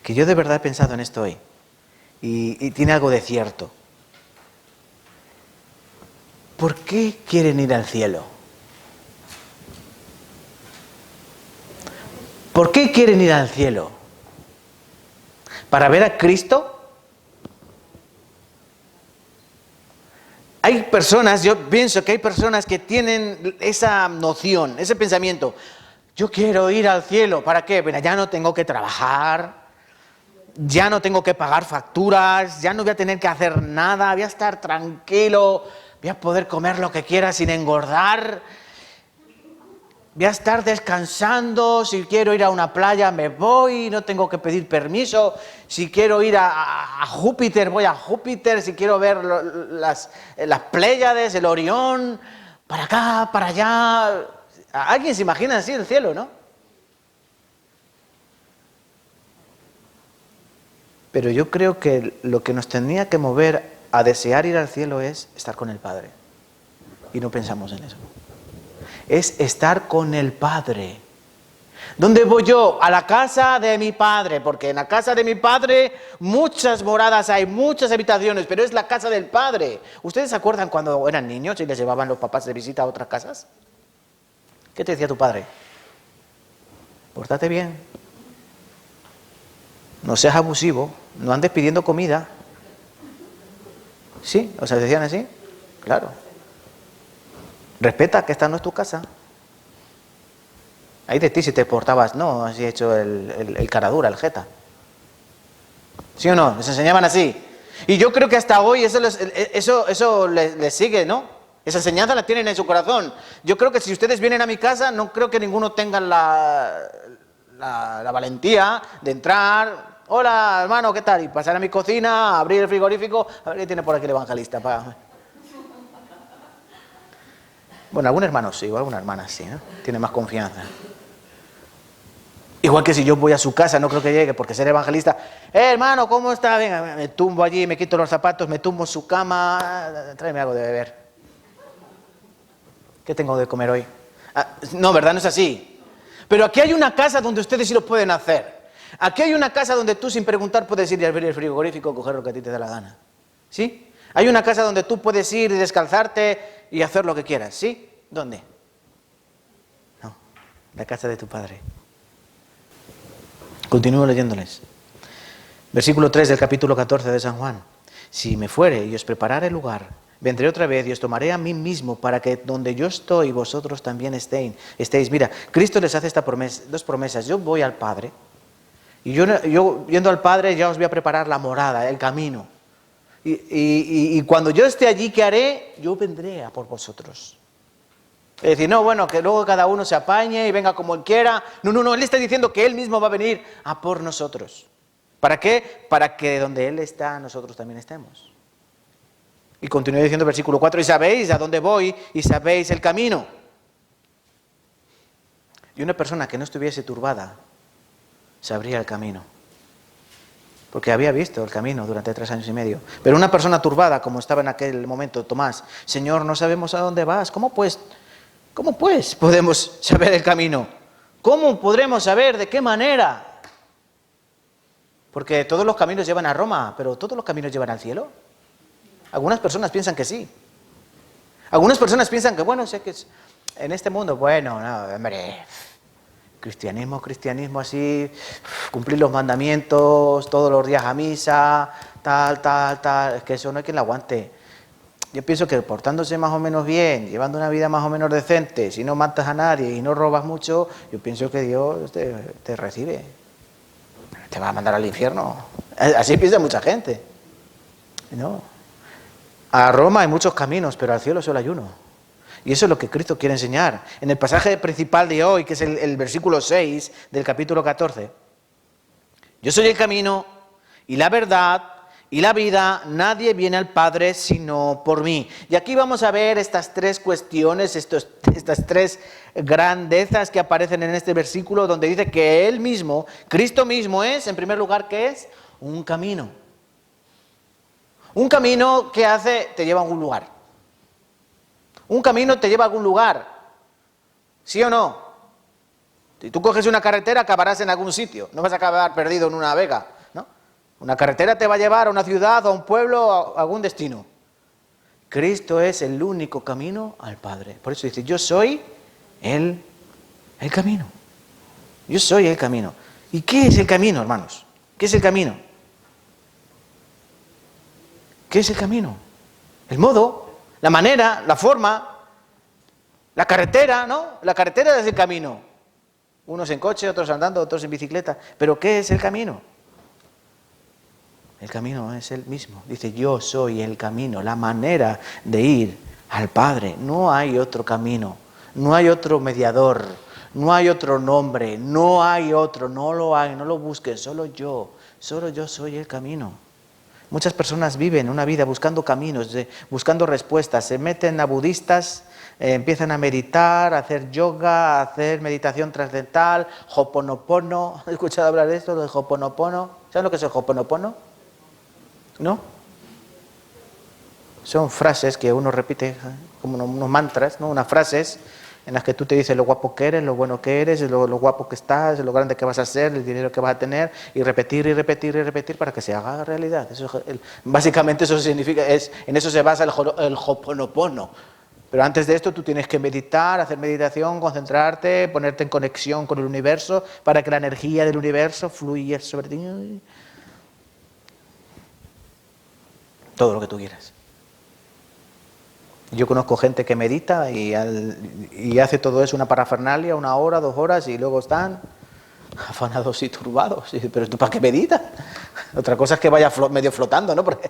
que yo de verdad he pensado en esto hoy, y tiene algo de cierto. ¿Por qué quieren ir al cielo? ¿Por qué quieren ir al cielo? ¿Para ver a Cristo? Hay personas, yo pienso que hay personas que tienen esa noción, ese pensamiento. Yo quiero ir al cielo, ¿para qué? Bueno, ya no tengo que trabajar, ya no tengo que pagar facturas, ya no voy a tener que hacer nada, voy a estar tranquilo, voy a poder comer lo que quiera sin engordar, voy a estar descansando, si quiero ir a una playa me voy, no tengo que pedir permiso, si quiero ir a Júpiter voy a Júpiter, si quiero ver las Pléyades, el Orión, para acá, para allá. ¿Alguien se imagina así el cielo, no? Pero yo creo que lo que nos tendría que mover a desear ir al cielo es estar con el Padre. Y no pensamos en eso. Es estar con el Padre. ¿Dónde voy yo? A la casa de mi Padre, porque en la casa de mi Padre muchas moradas hay, muchas habitaciones, pero es la casa del Padre. ¿Ustedes se acuerdan cuando eran niños y les llevaban los papás de visita a otras casas? ¿Qué te decía tu padre? Pórtate bien, no seas abusivo, no andes pidiendo comida. ¿Sí? O sea, ¿decían así? Claro. Respeta que esta no es tu casa. Ahí de ti si te portabas, no, así hecho el caradura, el jeta. ¿Sí o no? Les enseñaban así. Y yo creo que hasta hoy eso les sigue, ¿no? Esa enseñanza la tienen en su corazón. Yo creo que si ustedes vienen a mi casa, no creo que ninguno tenga la valentía de entrar. Hola, hermano, ¿qué tal? Y pasar a mi cocina, abrir el frigorífico, a ver qué tiene por aquí el evangelista. Bueno, algún hermano sí, o alguna hermana sí, ¿no? Tiene más confianza. Igual que si yo voy a su casa, no creo que llegue, porque ser evangelista, hermano, ¿cómo está? Venga, me tumbo allí, me quito los zapatos, me tumbo en su cama, tráeme algo de beber. ¿Qué tengo de comer hoy? No, ¿verdad? No es así. Pero aquí hay una casa donde ustedes sí lo pueden hacer. Aquí hay una casa donde tú sin preguntar puedes ir a abrir el frigorífico, coger lo que a ti te da la gana. ¿Sí? Hay una casa donde tú puedes ir y descalzarte y hacer lo que quieras. ¿Sí? ¿Dónde? No, la casa de tu Padre. Continúo leyéndoles. Versículo 3 del capítulo 14 de San Juan. Si me fuere y os preparare lugar, vendré otra vez y os tomaré a mí mismo para que donde yo estoy vosotros también estéis. Mira, Cristo les hace dos promesas. Yo voy al Padre y yo yendo al Padre ya os voy a preparar la morada, el camino. Y cuando yo esté allí, ¿qué haré? Yo vendré a por vosotros. Es decir, no, bueno, que luego cada uno se apañe y venga como él quiera. No, él está diciendo que él mismo va a venir a por nosotros. ¿Para qué? Para que donde él está, nosotros también estemos. Y continúa diciendo el versículo 4, y sabéis a dónde voy y sabéis el camino. Y una persona que no estuviese turbada, sabría el camino. Porque había visto el camino durante 3 años y medio. Pero una persona turbada, como estaba en aquel momento Tomás, Señor, no sabemos a dónde vas, ¿cómo pues podemos saber el camino? ¿Cómo podremos saber de qué manera? Porque todos los caminos llevan a Roma, pero ¿todos los caminos llevan al cielo? Algunas personas piensan que sí. Algunas personas piensan que, bueno, sé que es en este mundo, bueno, no, hombre, cristianismo así, cumplir los mandamientos, todos los días a misa, tal, es que eso no hay quien lo aguante. Yo pienso que portándose más o menos bien, llevando una vida más o menos decente, si no matas a nadie y no robas mucho, yo pienso que Dios te recibe. Te va a mandar al infierno. Así piensa mucha gente. No. A Roma hay muchos caminos, pero al cielo solo hay uno. Y eso es lo que Cristo quiere enseñar. En el pasaje principal de hoy, que es el versículo 6 del capítulo 14. Yo soy el camino y la verdad y la vida, nadie viene al Padre sino por mí. Y aquí vamos a ver estas 3 cuestiones, estas 3 grandezas que aparecen en este versículo, donde dice que Él mismo, Cristo mismo es, en primer lugar, ¿qué es? Un camino. Un camino que te lleva a algún lugar. Un camino te lleva a algún lugar. ¿Sí o no? Si tú coges una carretera, acabarás en algún sitio. No vas a acabar perdido en una vega. Una carretera te va a llevar a una ciudad, a un pueblo, a algún destino. Cristo es el único camino al Padre. Por eso dice, yo soy el camino. Yo soy el camino. ¿Y qué es el camino, hermanos? ¿Qué es el camino? ¿Qué es el camino? El modo, la manera, la forma, la carretera, ¿no? La carretera es el camino. Unos en coche, otros andando, otros en bicicleta. ¿Pero qué es el camino? El camino es el mismo. Dice, yo soy el camino, la manera de ir al Padre. No hay otro camino, no hay otro mediador, no hay otro nombre, no hay otro, no lo hay, no lo busquen, solo yo soy el camino. Muchas personas viven una vida buscando caminos, buscando respuestas, se meten a budistas, empiezan a meditar, a hacer yoga, a hacer meditación trascendental, Ho'oponopono. ¿Has escuchado hablar de esto, de Ho'oponopono? ¿Saben lo que es el Ho'oponopono? ¿No? Son frases que uno repite como unos mantras, ¿no? Unas frases en las que tú te dices lo guapo que eres, lo bueno que eres, lo guapo que estás, lo grande que vas a ser, el dinero que vas a tener, y repetir y repetir y repetir para que se haga realidad. Básicamente eso significa, en eso se basa el Ho'oponopono. Pero antes de esto tú tienes que meditar, hacer meditación, concentrarte, ponerte en conexión con el universo para que la energía del universo fluya sobre ti. Todo lo que tú quieras. Yo conozco gente que medita y hace todo eso, una parafernalia, 1 hora, 2 horas, y luego están afanados y turbados. Y, ¿pero tú para qué meditas? Otra cosa es que vaya medio flotando, ¿no? Porque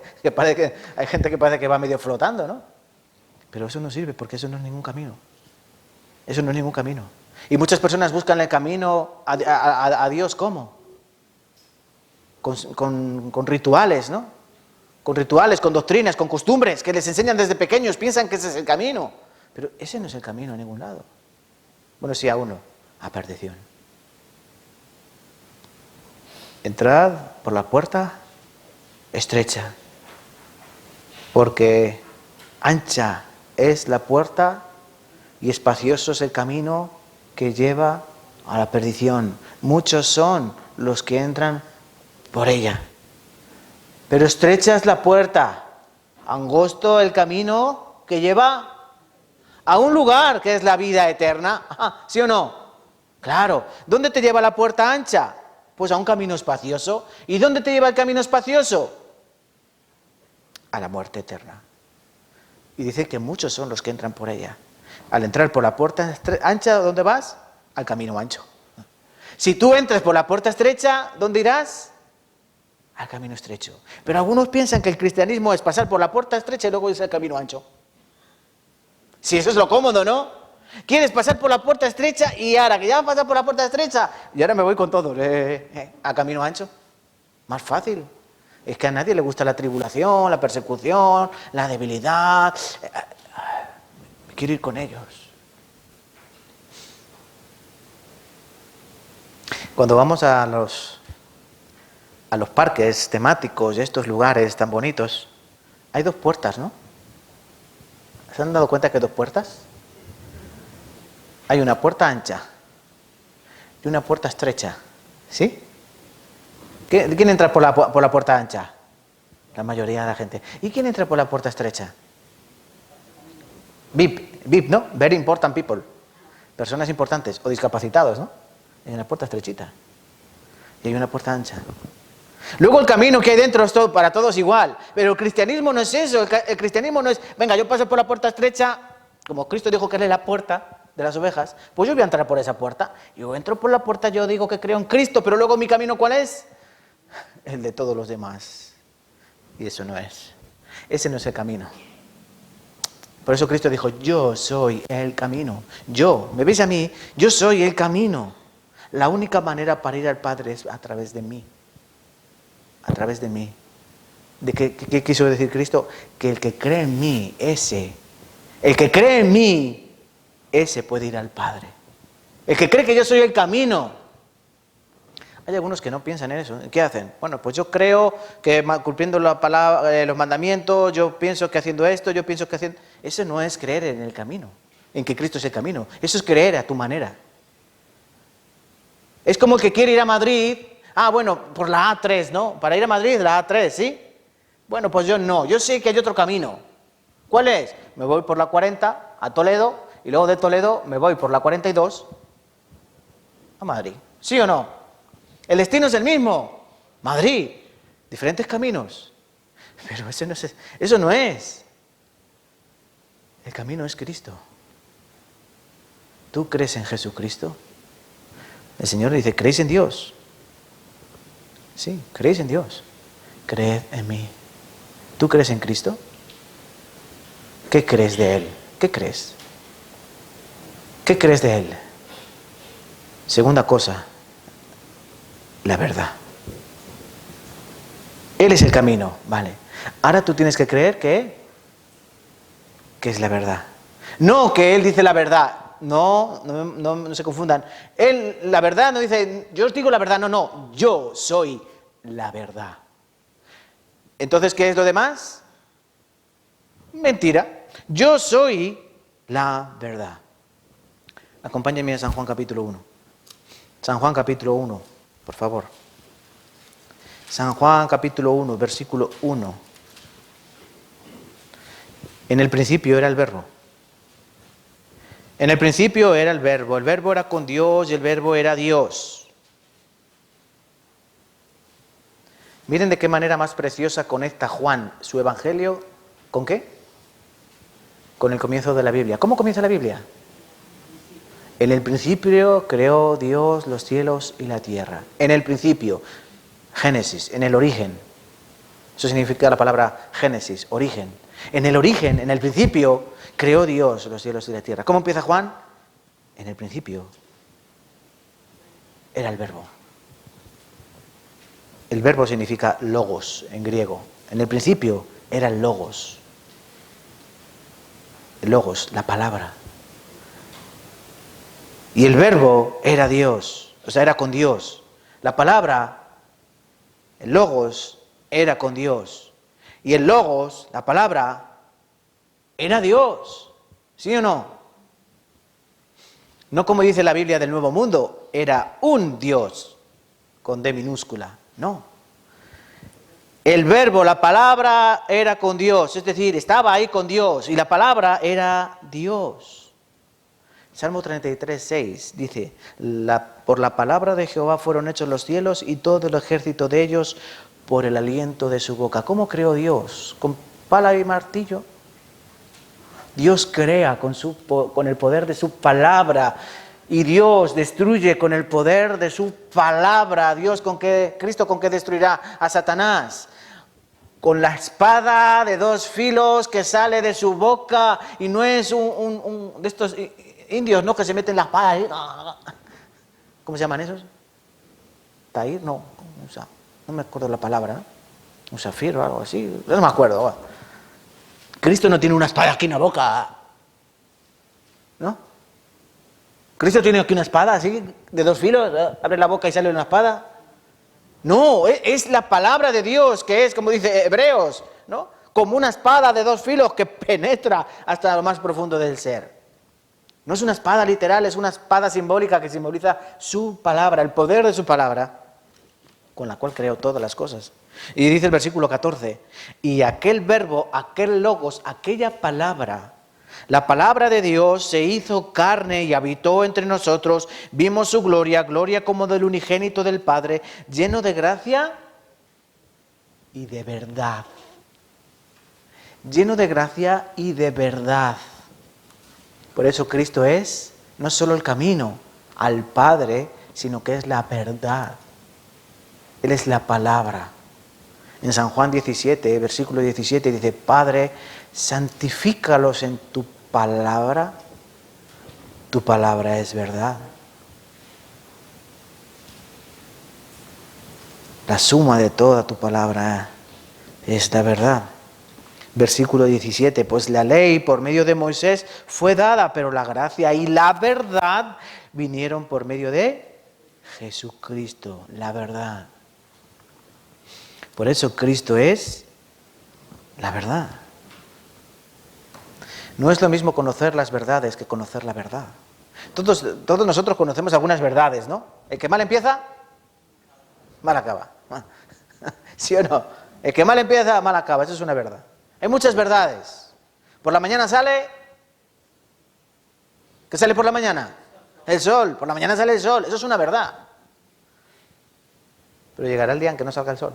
hay gente que parece que va medio flotando, ¿no? Pero eso no sirve, porque eso no es ningún camino. Eso no es ningún camino. Y muchas personas buscan el camino a Dios, ¿cómo? Con rituales, ¿no? Con rituales, con doctrinas, con costumbres que les enseñan desde pequeños, piensan que ese es el camino. Pero ese no es el camino a ningún lado. Bueno, sí a uno, a perdición. Entrad por la puerta estrecha, porque ancha es la puerta y espacioso es el camino que lleva a la perdición. Muchos son los que entran por ella. Pero estrecha es la puerta, angosto el camino que lleva a un lugar que es la vida eterna. ¿Sí o no? Claro. ¿Dónde te lleva la puerta ancha? Pues a un camino espacioso. ¿Y dónde te lleva el camino espacioso? A la muerte eterna. Y dice que muchos son los que entran por ella. Al entrar por la puerta ancha, ¿dónde vas? Al camino ancho. Si tú entras por la puerta estrecha, ¿dónde irás? Al camino estrecho. Pero algunos piensan que el cristianismo es pasar por la puerta estrecha y luego irse al camino ancho. Si eso es lo cómodo, ¿no? ¿Quieres pasar por la puerta estrecha y ahora que ya vas a pasar por la puerta estrecha y ahora me voy con todo a camino ancho? Más fácil. Es que a nadie le gusta la tribulación, la persecución, la debilidad. Quiero ir con ellos. Cuando vamos a los parques temáticos y estos lugares tan bonitos, hay 2 puertas, ¿no? ¿Se han dado cuenta que hay 2 puertas? Hay una puerta ancha y una puerta estrecha, ¿sí? ¿Quién entra por la puerta ancha? La mayoría de la gente. ¿Y quién entra por la puerta estrecha? VIP, ¿no? Very important people. Personas importantes o discapacitados, ¿no? Hay una puerta estrechita y hay una puerta ancha. Luego el camino que hay dentro es todo, para todos igual, pero el cristianismo no es eso. El cristianismo no es, venga, yo paso por la puerta estrecha, como Cristo dijo que él es la puerta de las ovejas, pues yo voy a entrar por esa puerta. Yo entro por la puerta, yo digo que creo en Cristo, pero luego mi camino ¿cuál es? El de todos los demás. Y eso no es. Ese no es el camino. Por eso Cristo dijo, yo soy el camino. Yo, ¿me veis a mí? Yo soy el camino. La única manera para ir al Padre es a través de mí. A través de mí. ¿Qué quiso decir Cristo? Que el que cree en mí, el que cree en mí, ese puede ir al Padre. El que cree que yo soy el camino. Hay algunos que no piensan en eso. ¿Qué hacen? Bueno, pues yo creo que cumpliendo la palabra, los mandamientos, yo pienso que haciendo esto, yo pienso que haciendo... Eso no es creer en el camino, en que Cristo es el camino. Eso es creer a tu manera. Es como el que quiere ir a Madrid. Bueno, por la A3, ¿no? Para ir a Madrid, la A3, ¿sí? Bueno, pues yo no. Yo sé que hay otro camino. ¿Cuál es? Me voy por la 40 a Toledo y luego de Toledo me voy por la 42 a Madrid. ¿Sí o no? El destino es el mismo. Madrid. Diferentes caminos. Pero eso no es. El camino es Cristo. ¿Tú crees en Jesucristo? El Señor dice, ¿creéis en Dios? Sí, creéis en Dios. Creed en mí. ¿Tú crees en Cristo? ¿Qué crees de Él? ¿Qué crees? ¿Qué crees de Él? Segunda cosa, la verdad. Él es el camino, vale. Ahora tú tienes que creer que es la verdad. No que Él dice la verdad. No se confundan. Él, la verdad, no dice, yo os digo la verdad. No, yo soy la verdad. Entonces, ¿qué es lo demás? Mentira. Yo soy la verdad. Acompáñenme a San Juan capítulo 1. San Juan capítulo 1, por favor. San Juan capítulo 1, versículo 1. En el principio era el verbo. En el principio era el verbo era con Dios y el verbo era Dios. Miren de qué manera más preciosa conecta Juan su evangelio. ¿Con qué? Con el comienzo de la Biblia. ¿Cómo comienza la Biblia? En el principio creó Dios los cielos y la tierra. En el principio, Génesis, en el origen. Eso significa la palabra Génesis, origen. En el origen, en el principio, creó Dios los cielos y la tierra. ¿Cómo empieza Juan? En el principio era el verbo. El verbo significa logos en griego. En el principio era el logos. El logos, la palabra. Y el verbo era Dios, o sea, era con Dios. La palabra, el logos, era con Dios. Y el logos, la palabra, era Dios. ¿Sí o no? No como dice la Biblia del Nuevo Mundo, era un Dios, con D minúscula. No. El verbo, la palabra, era con Dios. Es decir, estaba ahí con Dios. Y la palabra era Dios. Salmo 33, 6 dice, por la palabra de Jehová fueron hechos los cielos y todo el ejército de ellos por el aliento de su boca. ¿Cómo creó Dios? ¿Con pala y martillo? Dios crea con el poder de su palabra y Dios destruye con el poder de su palabra. Cristo con qué destruirá a Satanás. Con la espada de dos filos que sale de su boca y no es un de estos indios, ¿no? Que se meten la espada ahí. ¿Cómo se llaman esos? Tair, no. No me acuerdo la palabra, ¿no? Un zafiro o algo así. No me acuerdo. Bueno. Cristo no tiene una espada aquí en la boca. ¿No? Cristo tiene aquí una espada así, de dos filos. Abre la boca y sale una espada. No, es la palabra de Dios, que es, como dice Hebreos, ¿no? Como una espada de dos filos que penetra hasta lo más profundo del ser. No es una espada literal, es una espada simbólica que simboliza su palabra, el poder de su palabra, con la cual creó todas las cosas. Y dice el versículo 14, y aquel verbo, aquel logos, aquella palabra, la palabra de Dios se hizo carne y habitó entre nosotros, vimos su gloria, gloria como del unigénito del Padre, lleno de gracia y de verdad. Lleno de gracia y de verdad. Por eso Cristo es no solo el camino al Padre, sino que es la verdad. Él es la palabra. En San Juan 17, versículo 17, dice, Padre, santifícalos en tu palabra es verdad. La suma de toda tu palabra es la verdad. Versículo 17, pues la ley por medio de Moisés fue dada, pero la gracia y la verdad vinieron por medio de Jesucristo, la verdad. Por eso Cristo es la verdad. No es lo mismo conocer las verdades que conocer la verdad. Todos nosotros conocemos algunas verdades, ¿no? El que mal empieza, mal acaba. ¿Sí o no? El que mal empieza, mal acaba. Eso es una verdad. Hay muchas verdades. Por la mañana sale... ¿Qué sale por la mañana? El sol. Por la mañana sale el sol. Eso es una verdad. Pero llegará el día en que no salga el sol.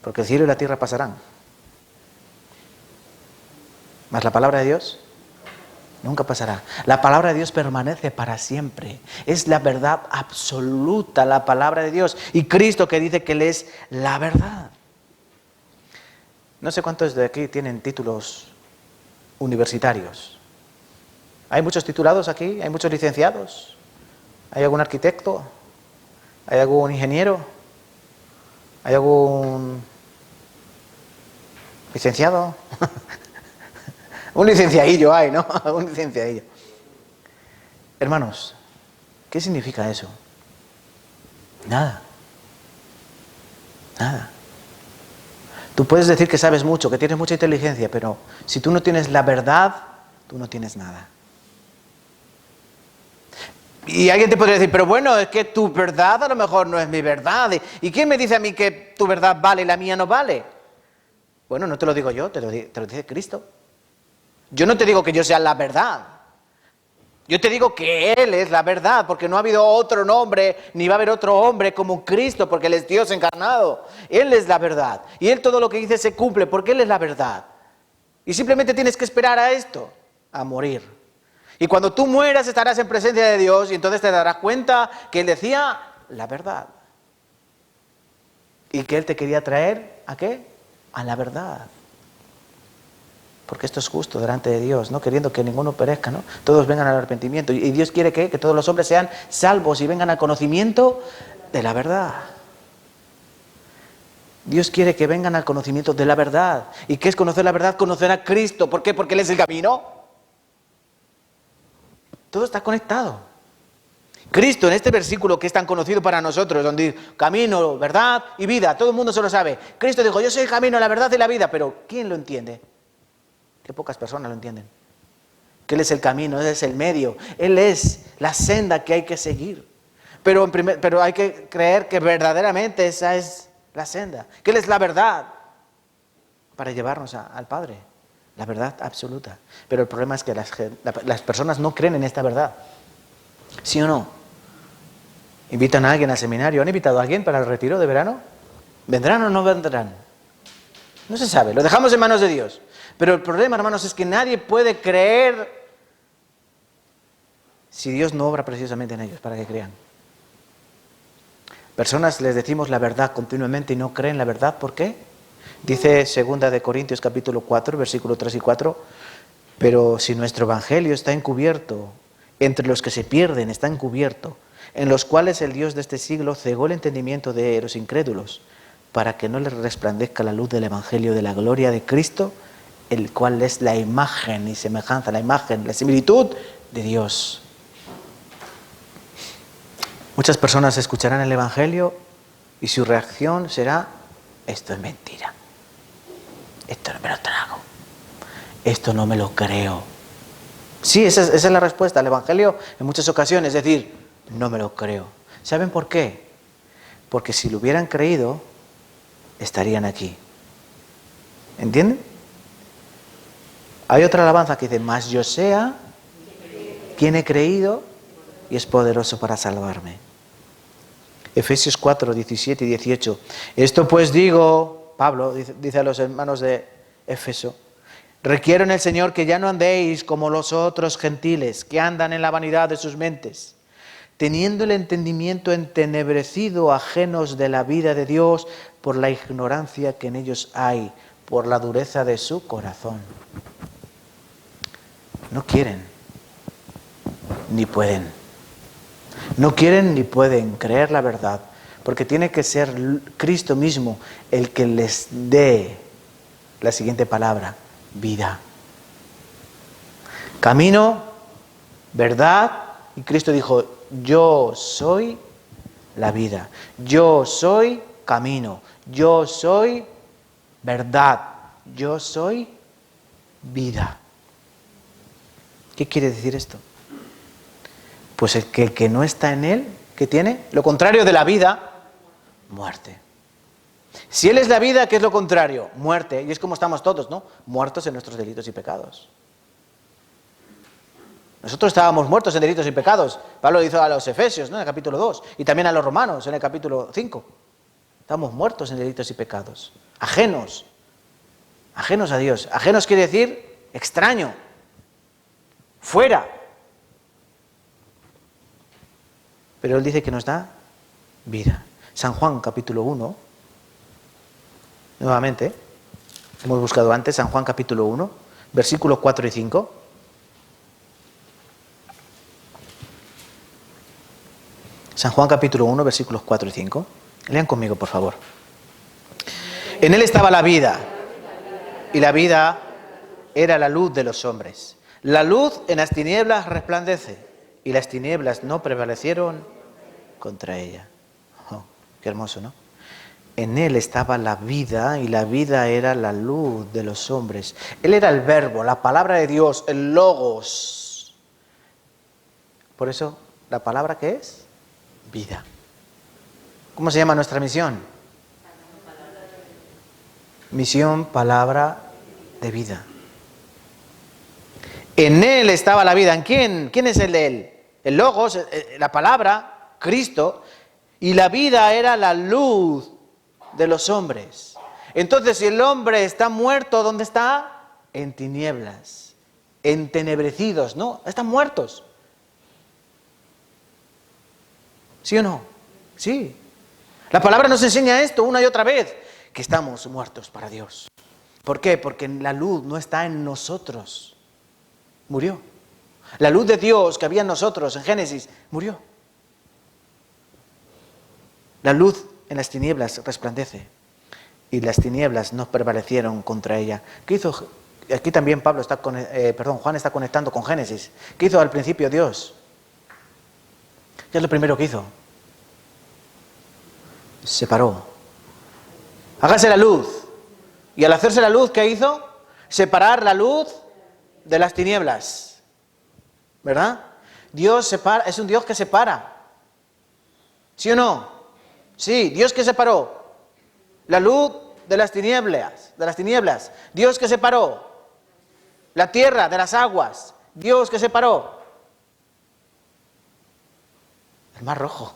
Porque el cielo y la tierra pasarán. Mas la palabra de Dios nunca pasará. La palabra de Dios permanece para siempre. Es la verdad absoluta, la palabra de Dios. Y Cristo que dice que Él es la verdad. No sé cuántos de aquí tienen títulos universitarios. ¿Hay muchos titulados aquí? ¿Hay muchos licenciados? ¿Hay algún arquitecto? ¿Hay algún ingeniero? ¿Hay algún licenciado? Un licenciadillo hay, ¿no? Un licenciadillo. Hermanos, ¿qué significa eso? Nada. Nada. Tú puedes decir que sabes mucho, que tienes mucha inteligencia, pero si tú no tienes la verdad, tú no tienes nada. Y alguien te podría decir, pero bueno, es que tu verdad a lo mejor no es mi verdad. ¿Y quién me dice a mí que tu verdad vale y la mía no vale? Bueno, no te lo digo yo, te lo dice Cristo. Yo no te digo que yo sea la verdad. Yo te digo que Él es la verdad, porque no ha habido otro nombre, ni va a haber otro hombre como Cristo, porque Él es Dios encarnado. Él es la verdad. Y Él todo lo que dice se cumple, porque Él es la verdad. Y simplemente tienes que esperar a esto, a morir. Y cuando tú mueras estarás en presencia de Dios y entonces te darás cuenta que Él decía la verdad. Y que Él te quería traer, ¿a qué? A la verdad. Porque esto es justo delante de Dios, no queriendo que ninguno perezca, ¿no? Todos vengan al arrepentimiento. Y Dios quiere que todos los hombres sean salvos y vengan al conocimiento de la verdad. Dios quiere que vengan al conocimiento de la verdad. ¿Y qué es conocer la verdad? Conocer a Cristo. ¿Por qué? Porque Él es el camino. Todo está conectado. Cristo en este versículo que es tan conocido para nosotros, donde dice camino, verdad y vida, todo el mundo se lo sabe. Cristo dijo, yo soy el camino, la verdad y la vida, pero ¿quién lo entiende? Que pocas personas lo entienden. Que Él es el camino, Él es el medio, Él es la senda que hay que seguir. Pero hay que creer que verdaderamente esa es la senda, que Él es la verdad para llevarnos al Padre, la verdad absoluta. Pero el problema es que las personas no creen en esta verdad. ¿Sí o no? ¿Invitan a alguien al seminario? ¿Han invitado a alguien para el retiro de verano? ¿Vendrán o no vendrán? No se sabe, lo dejamos en manos de Dios. Pero el problema, hermanos, es que nadie puede creer si Dios no obra precisamente en ellos para que crean. Personas les decimos la verdad continuamente y no creen la verdad. ¿Por qué? Dice 2 Corintios capítulo 4, versículo 3 y 4, pero si nuestro evangelio está encubierto, entre los que se pierden está encubierto, en los cuales el Dios de este siglo cegó el entendimiento de los incrédulos, para que no les resplandezca la luz del evangelio de la gloria de Cristo, el cual es la imagen y semejanza, la imagen, la similitud de Dios. Muchas personas escucharán el evangelio y su reacción será, esto es mentira, esto no me lo trago, esto no me lo creo. Sí, esa es la respuesta al evangelio en muchas ocasiones, es decir, no me lo creo. ¿Saben por qué? Porque si lo hubieran creído, estarían aquí. ¿Entienden? Hay otra alabanza que dice, mas yo sea quien he creído y es poderoso para salvarme. Efesios 4, 17 y 18. Esto pues digo, Pablo dice a los hermanos de Éfeso, requiero en el Señor que ya no andéis como los otros gentiles, que andan en la vanidad de sus mentes, teniendo el entendimiento entenebrecido, ajenos de la vida de Dios, por la ignorancia que en ellos hay, por la dureza de su corazón. No quieren, ni pueden. No quieren ni pueden creer la verdad, porque tiene que ser Cristo mismo el que les dé la siguiente palabra, vida. Camino, verdad, y Cristo dijo, yo soy la vida, yo soy camino, yo soy verdad, yo soy vida. ¿Qué quiere decir esto? Pues el que no está en Él, ¿qué tiene? Lo contrario de la vida, muerte. Si Él es la vida, ¿qué es lo contrario? Muerte. Y es como estamos todos, ¿no? Muertos en nuestros delitos y pecados. Nosotros estábamos muertos en delitos y pecados. Pablo hizo a los Efesios, ¿no? En el capítulo 2. Y también a los Romanos, en el capítulo 5. Estamos muertos en delitos y pecados. Ajenos. Ajenos a Dios. Ajenos quiere decir extraño. Fuera. Pero Él dice que nos da vida. San Juan capítulo 1, nuevamente, hemos buscado antes, San Juan capítulo 1, versículos 4 y 5. San Juan capítulo 1, versículos 4 y 5. Lean conmigo, por favor. En Él estaba la vida, y la vida era la luz de los hombres. La luz en las tinieblas resplandece, y las tinieblas no prevalecieron contra ella. Oh, qué hermoso, ¿no? En Él estaba la vida y la vida era la luz de los hombres. Él era el verbo, la palabra de Dios, el logos. Por eso, ¿la palabra qué es? Vida. ¿Cómo se llama nuestra misión? Misión, palabra de vida. En Él estaba la vida. ¿En quién? ¿Quién es el de Él? El logos, la palabra, Cristo. Y la vida era la luz de los hombres. Entonces, si el hombre está muerto, ¿dónde está? En tinieblas, entenebrecidos, ¿no? Están muertos. ¿Sí o no? Sí. La palabra nos enseña esto una y otra vez, que estamos muertos para Dios. ¿Por qué? Porque la luz no está en nosotros. Murió. La luz de Dios que había en nosotros, en Génesis, murió. La luz en las tinieblas resplandece y las tinieblas no prevalecieron contra ella. ¿Qué hizo? Aquí también Juan está conectando con Génesis. ¿Qué hizo al principio Dios? ¿Qué es lo primero que hizo? Separó. Hágase la luz. Y al hacerse la luz, ¿qué hizo? Separar la luz de las tinieblas. ¿Verdad? Dios separa, es un Dios que separa. ¿Sí o no? Sí, Dios que separó la luz de las tinieblas, Dios que separó la tierra de las aguas, Dios que separó el mar rojo.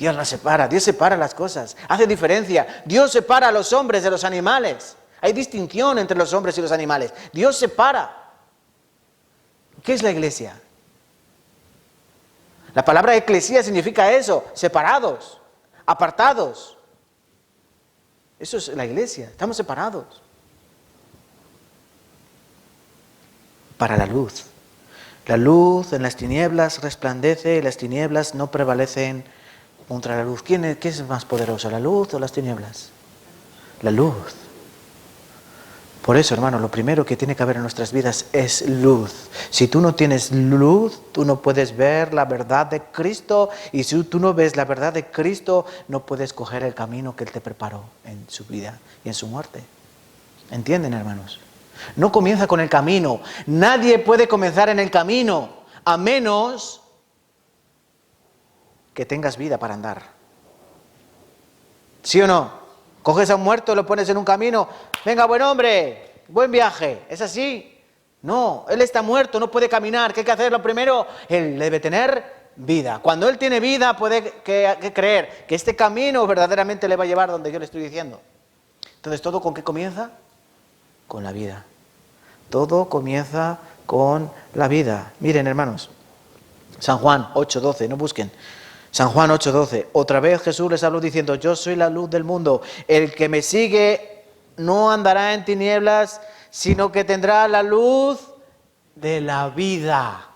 Dios las separa, Dios separa las cosas, hace diferencia. Dios separa a los hombres de los animales. Hay distinción entre los hombres y los animales. Dios separa. ¿Qué es la iglesia? La palabra eclesía significa eso, separados, apartados. Eso es la iglesia, estamos separados. Para la luz. La luz en las tinieblas resplandece y las tinieblas no prevalecen contra la luz. ¿Qué es más poderoso, la luz o las tinieblas? La luz. Por eso, hermano, lo primero que tiene que haber en nuestras vidas es luz. Si tú no tienes luz, tú no puedes ver la verdad de Cristo. Y si tú no ves la verdad de Cristo, no puedes coger el camino que Él te preparó en su vida y en su muerte. ¿Entienden, hermanos? No comienza con el camino. Nadie puede comenzar en el camino, a menos que tengas vida para andar. ¿Sí o no? Coges a un muerto, lo pones en un camino. Venga, buen hombre, buen viaje. ¿Es así? No, él está muerto, no puede caminar. ¿Qué hay que hacer? Lo primero, él debe tener vida. Cuando él tiene vida, puede creer que este camino verdaderamente le va a llevar donde yo le estoy diciendo. Entonces, ¿todo con qué comienza? Con la vida. Todo comienza con la vida. Miren, hermanos, San Juan 8:12, no busquen. San Juan 8:12, otra vez Jesús les habló diciendo, yo soy la luz del mundo, el que me sigue no andará en tinieblas, sino que tendrá la luz de la vida.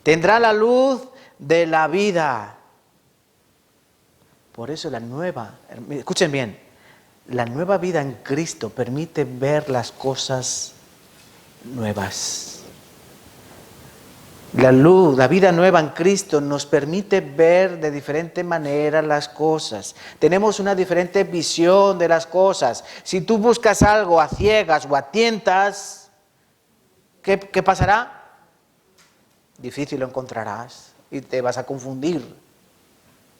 Tendrá la luz de la vida. Por eso escuchen bien, la nueva vida en Cristo permite ver las cosas nuevas. La luz, la vida nueva en Cristo nos permite ver de diferente manera las cosas. Tenemos una diferente visión de las cosas. Si tú buscas algo a ciegas o a tientas, ¿qué pasará? Difícil lo encontrarás y te vas a confundir.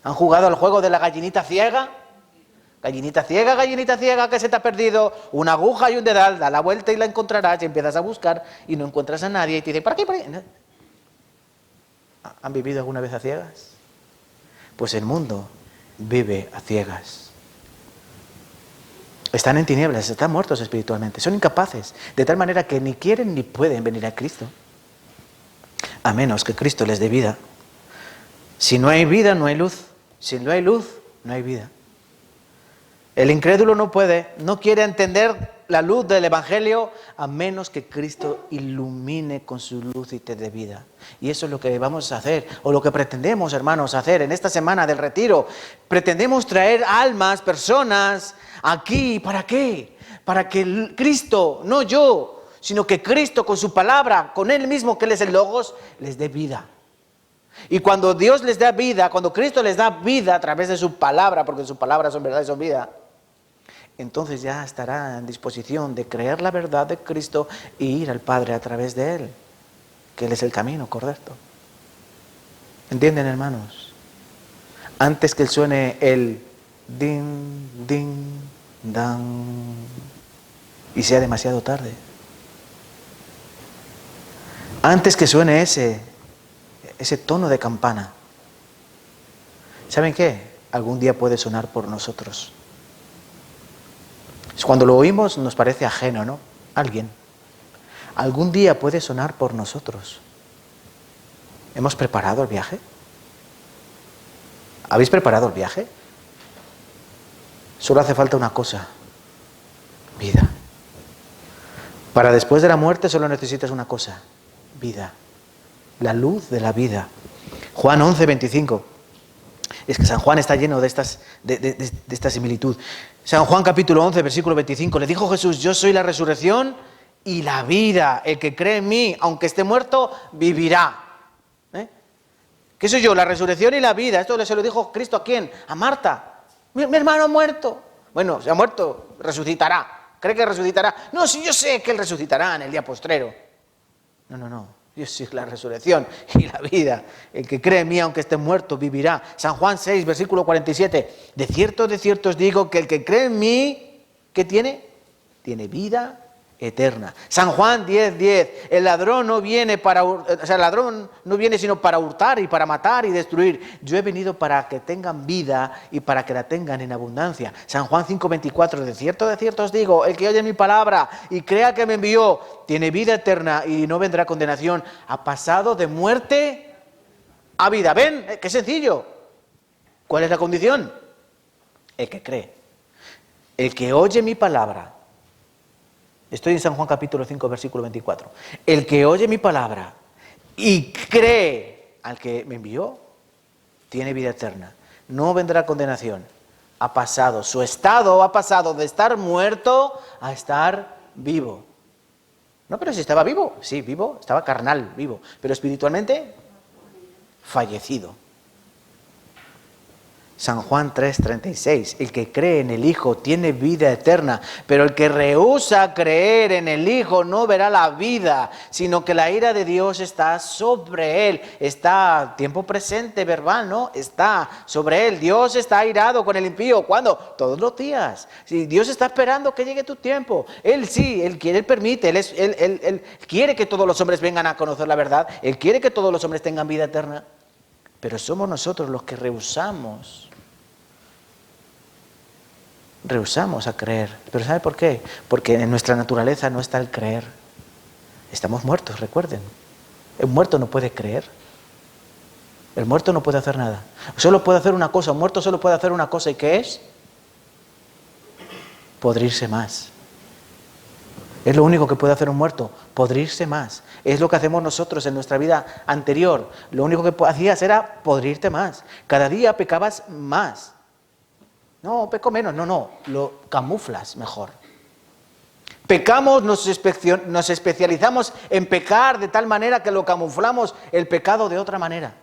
¿Han jugado al juego de la gallinita ciega? Gallinita ciega, que se te ha perdido una aguja y un dedal. Da la vuelta y la encontrarás y empiezas a buscar y no encuentras a nadie y te dicen, ¿para qué? ¿Han vivido alguna vez a ciegas? Pues el mundo vive a ciegas. Están en tinieblas, están muertos espiritualmente, son incapaces, de tal manera que ni quieren ni pueden venir a Cristo, a menos que Cristo les dé vida. Si no hay vida, no hay luz. Si no hay luz, no hay vida. El incrédulo no quiere entender la luz del Evangelio a menos que Cristo ilumine con su luz y te dé vida. Y eso es lo que vamos a hacer, o lo que pretendemos, hermanos, hacer en esta semana del retiro. Pretendemos traer almas, personas, aquí. ¿Para qué? Para que Cristo, no yo, sino que Cristo con su palabra, con Él mismo, que Él es el Logos, les dé vida. Y cuando Dios les da vida, cuando Cristo les da vida a través de su palabra, porque sus palabras son verdad y son vida, entonces ya estará en disposición de creer la verdad de Cristo y ir al Padre a través de Él, que Él es el camino correcto. ¿Entienden, hermanos? Antes que suene el din, din, dan, y sea demasiado tarde. Antes que suene ese tono de campana. ¿Saben qué? Algún día puede sonar por nosotros. Cuando lo oímos nos parece ajeno, ¿no? Alguien. Algún día puede sonar por nosotros. ¿Hemos preparado el viaje? ¿Habéis preparado el viaje? Solo hace falta una cosa: vida. Para después de la muerte solo necesitas una cosa: vida. La luz de la vida. Juan 11, 25. Es que San Juan está lleno de esta similitud. San Juan capítulo 11, versículo 25. Le dijo Jesús: yo soy la resurrección y la vida. El que cree en mí, aunque esté muerto, vivirá. ¿Qué soy yo? La resurrección y la vida. Esto se lo dijo Cristo ¿a quién? A Marta. Mi hermano ha muerto. Bueno, se ha muerto, resucitará. ¿Cree que resucitará? No, sí, yo sé que él resucitará en el día postrero. No. Yo soy la resurrección y la vida. El que cree en mí, aunque esté muerto, vivirá. San Juan 6, versículo 47. De cierto os digo que el que cree en mí, ¿qué tiene? Tiene vida eterna. San Juan 10, 10. El ladrón no viene sino para hurtar y para matar y destruir. Yo he venido para que tengan vida y para que la tengan en abundancia. San Juan 5, 24. De cierto os digo, el que oye mi palabra y crea que me envió, tiene vida eterna y no vendrá condenación. Ha pasado de muerte a vida. ¿Ven? Qué sencillo. ¿Cuál es la condición? El que cree. El que oye mi palabra. Estoy en San Juan capítulo 5, versículo 24. El que oye mi palabra y cree al que me envió, tiene vida eterna. No vendrá condenación. Su estado ha pasado de estar muerto a estar vivo. No, pero si estaba vivo. Sí, vivo, estaba carnal, vivo. Pero espiritualmente, fallecido. San Juan 3:36, el que cree en el Hijo tiene vida eterna, pero el que rehúsa creer en el Hijo no verá la vida, sino que la ira de Dios está sobre él. Está tiempo presente verbal, ¿no? Está sobre él. Dios está airado con el impío. ¿Cuándo? Todos los días. Si Dios está esperando que llegue tu tiempo. Él sí, Él quiere, Él permite, Él quiere que todos los hombres vengan a conocer la verdad. Él quiere que todos los hombres tengan vida eterna. Pero somos nosotros los que rehusamos a creer. ¿Pero sabe por qué? Porque en nuestra naturaleza no está el creer. Estamos muertos, recuerden. El muerto no puede creer. El muerto no puede hacer nada. Solo puede hacer una cosa. Un muerto solo puede hacer una cosa. ¿Y qué es? Podrirse más. Es lo único que puede hacer un muerto, podrirse más. Es lo que hacemos nosotros en nuestra vida anterior. Lo único que hacías era podrirte más. Cada día pecabas más. No, peco menos. No, lo camuflas mejor. Pecamos, nos especializamos en pecar de tal manera que lo camuflamos el pecado de otra manera.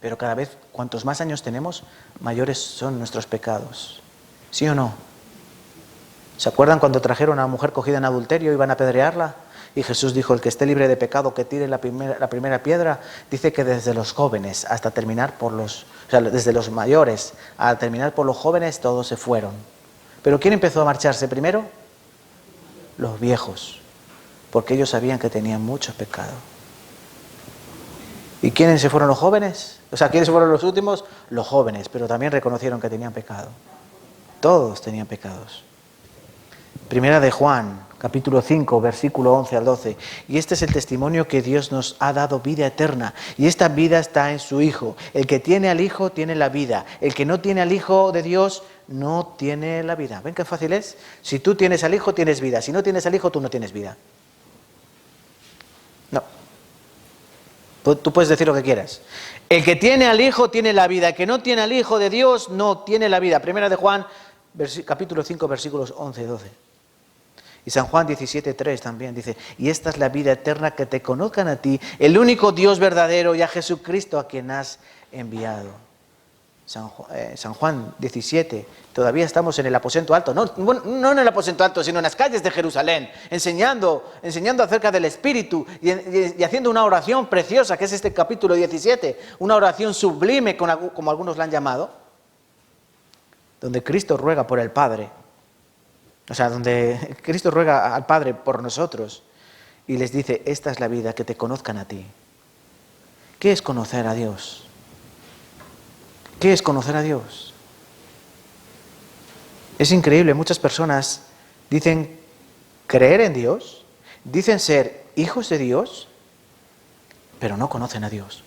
Pero cada vez, cuantos más años tenemos, mayores son nuestros pecados. ¿Sí o no? ¿Se acuerdan cuando trajeron a una mujer cogida en adulterio y iban a apedrearla? Y Jesús dijo, el que esté libre de pecado, que tire la primera piedra. Dice que desde los jóvenes hasta terminar desde los mayores a terminar por los jóvenes, todos se fueron. ¿Pero quién empezó a marcharse primero? Los viejos, porque ellos sabían que tenían mucho pecado. ¿Y quiénes se fueron los jóvenes? ¿Quiénes fueron los últimos? Los jóvenes, pero también reconocieron que tenían pecado. Todos tenían pecados. Primera de Juan, capítulo 5, versículo 11 al 12. Y este es el testimonio que Dios nos ha dado vida eterna. Y esta vida está en su Hijo. El que tiene al Hijo tiene la vida. El que no tiene al Hijo de Dios no tiene la vida. ¿Ven qué fácil es? Si tú tienes al Hijo, tienes vida. Si no tienes al Hijo, tú no tienes vida. No. Tú puedes decir lo que quieras. El que tiene al Hijo tiene la vida. El que no tiene al Hijo de Dios no tiene la vida. Primera de Juan, capítulo 5, versículos 11 y 12. Y San Juan 17:3 también dice, y esta es la vida eterna, que te conozcan a ti, el único Dios verdadero, y a Jesucristo a quien has enviado. San Juan 17, todavía estamos en el aposento alto, no en el aposento alto, sino en las calles de Jerusalén, enseñando acerca del Espíritu y haciendo una oración preciosa, que es este capítulo 17, una oración sublime, como algunos la han llamado, donde Cristo ruega por el Padre, o sea, donde Cristo ruega al Padre por nosotros y les dice, esta es la vida, que te conozcan a ti. ¿Qué es conocer a Dios? ¿Qué es conocer a Dios? Es increíble, muchas personas dicen creer en Dios, dicen ser hijos de Dios, pero no conocen a Dios.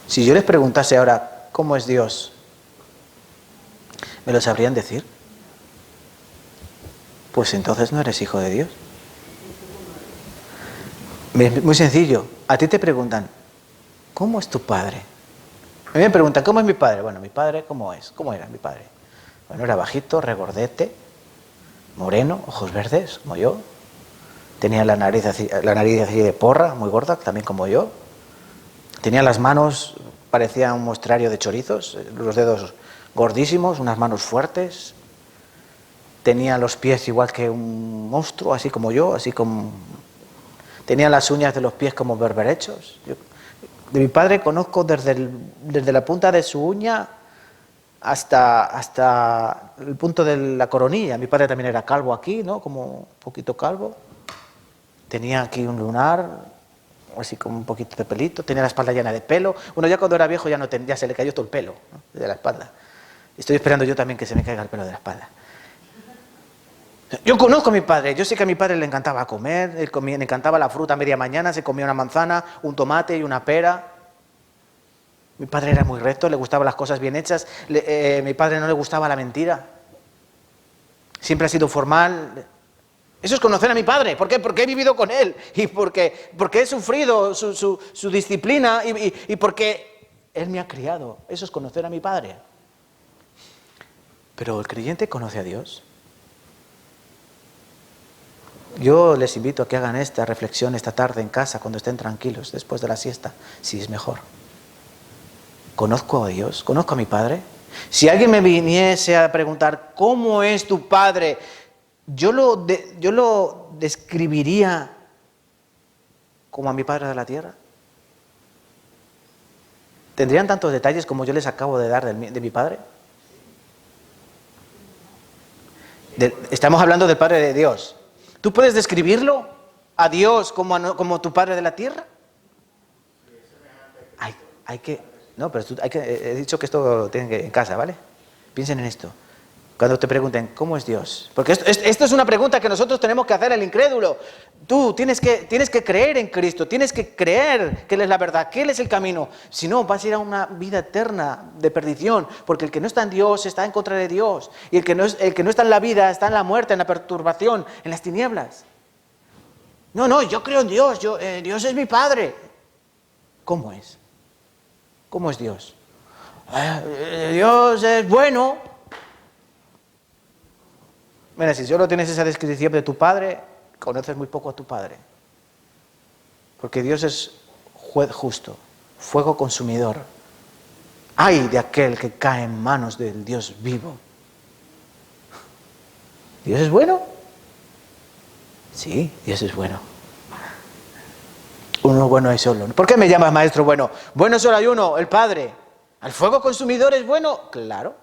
Si yo les preguntase ahora, ¿cómo es Dios? ¿Me lo sabrían decir? Pues entonces no eres hijo de Dios. Muy sencillo, a ti te preguntan, ¿cómo es tu padre? A mí me preguntan, ¿cómo es mi padre? Bueno, mi padre, ¿cómo es? ¿Cómo era mi padre? Bueno, era bajito, regordete, moreno, ojos verdes, como yo. Tenía la nariz así de porra, muy gorda, también como yo. Tenía las manos, parecía un mostrario de chorizos, los dedos gordísimos, unas manos fuertes. Tenía los pies igual que un monstruo, así como yo, así como... Tenía las uñas de los pies como berberechos. De mi padre conozco desde la punta de su uña hasta el punto de la coronilla. Mi padre también era calvo aquí, ¿no? Como un poquito calvo. Tenía aquí un lunar, así como un poquito de pelito. Tenía la espalda llena de pelo. Bueno, ya cuando era viejo ya se le cayó todo el pelo, ¿no? De la espalda. Estoy esperando yo también que se me caiga el pelo de la espalda. Yo conozco a mi padre, yo sé que a mi padre le encantaba comer, le encantaba la fruta a media mañana, se comía una manzana, un tomate y una pera. Mi padre era muy recto, le gustaban las cosas bien hechas, mi padre no le gustaba la mentira. Siempre ha sido formal. Eso es conocer a mi padre. ¿Por qué? Porque he vivido con él y porque he sufrido su disciplina y porque él me ha criado. Eso es conocer a mi padre. Pero ¿el creyente conoce a Dios? Yo les invito a que hagan esta reflexión esta tarde en casa, cuando estén tranquilos, después de la siesta, si es mejor. ¿Conozco a Dios? ¿Conozco a mi Padre? Si alguien me viniese a preguntar, ¿cómo es tu Padre? Yo lo describiría como a mi Padre de la tierra. ¿Tendrían tantos detalles como yo les acabo de dar de mi Padre? Estamos hablando del Padre de Dios. ¿Tú puedes describirlo a Dios como tu Padre de la tierra? He dicho que esto lo tienen que en casa, ¿vale? Piensen en esto. Cuando te pregunten, ¿cómo es Dios? Porque esto es una pregunta que nosotros tenemos que hacer al incrédulo. Tú tienes que creer en Cristo, tienes que creer que Él es la verdad, que Él es el camino. Si no, vas a ir a una vida eterna de perdición, porque el que no está en Dios está en contra de Dios. Y el que no está en la vida está en la muerte, en la perturbación, en las tinieblas. No, yo creo en Dios, Dios es mi Padre. ¿Cómo es? ¿Cómo es Dios? Dios es bueno. Mira, si solo tienes esa descripción de tu Padre, conoces muy poco a tu Padre. Porque Dios es juez justo, fuego consumidor. ¡Ay de aquel que cae en manos del Dios vivo! ¿Dios es bueno? Sí, Dios es bueno. Uno bueno hay solo. ¿Por qué me llamas maestro bueno? Bueno solo hay uno, el Padre. ¿El fuego consumidor es bueno? Claro,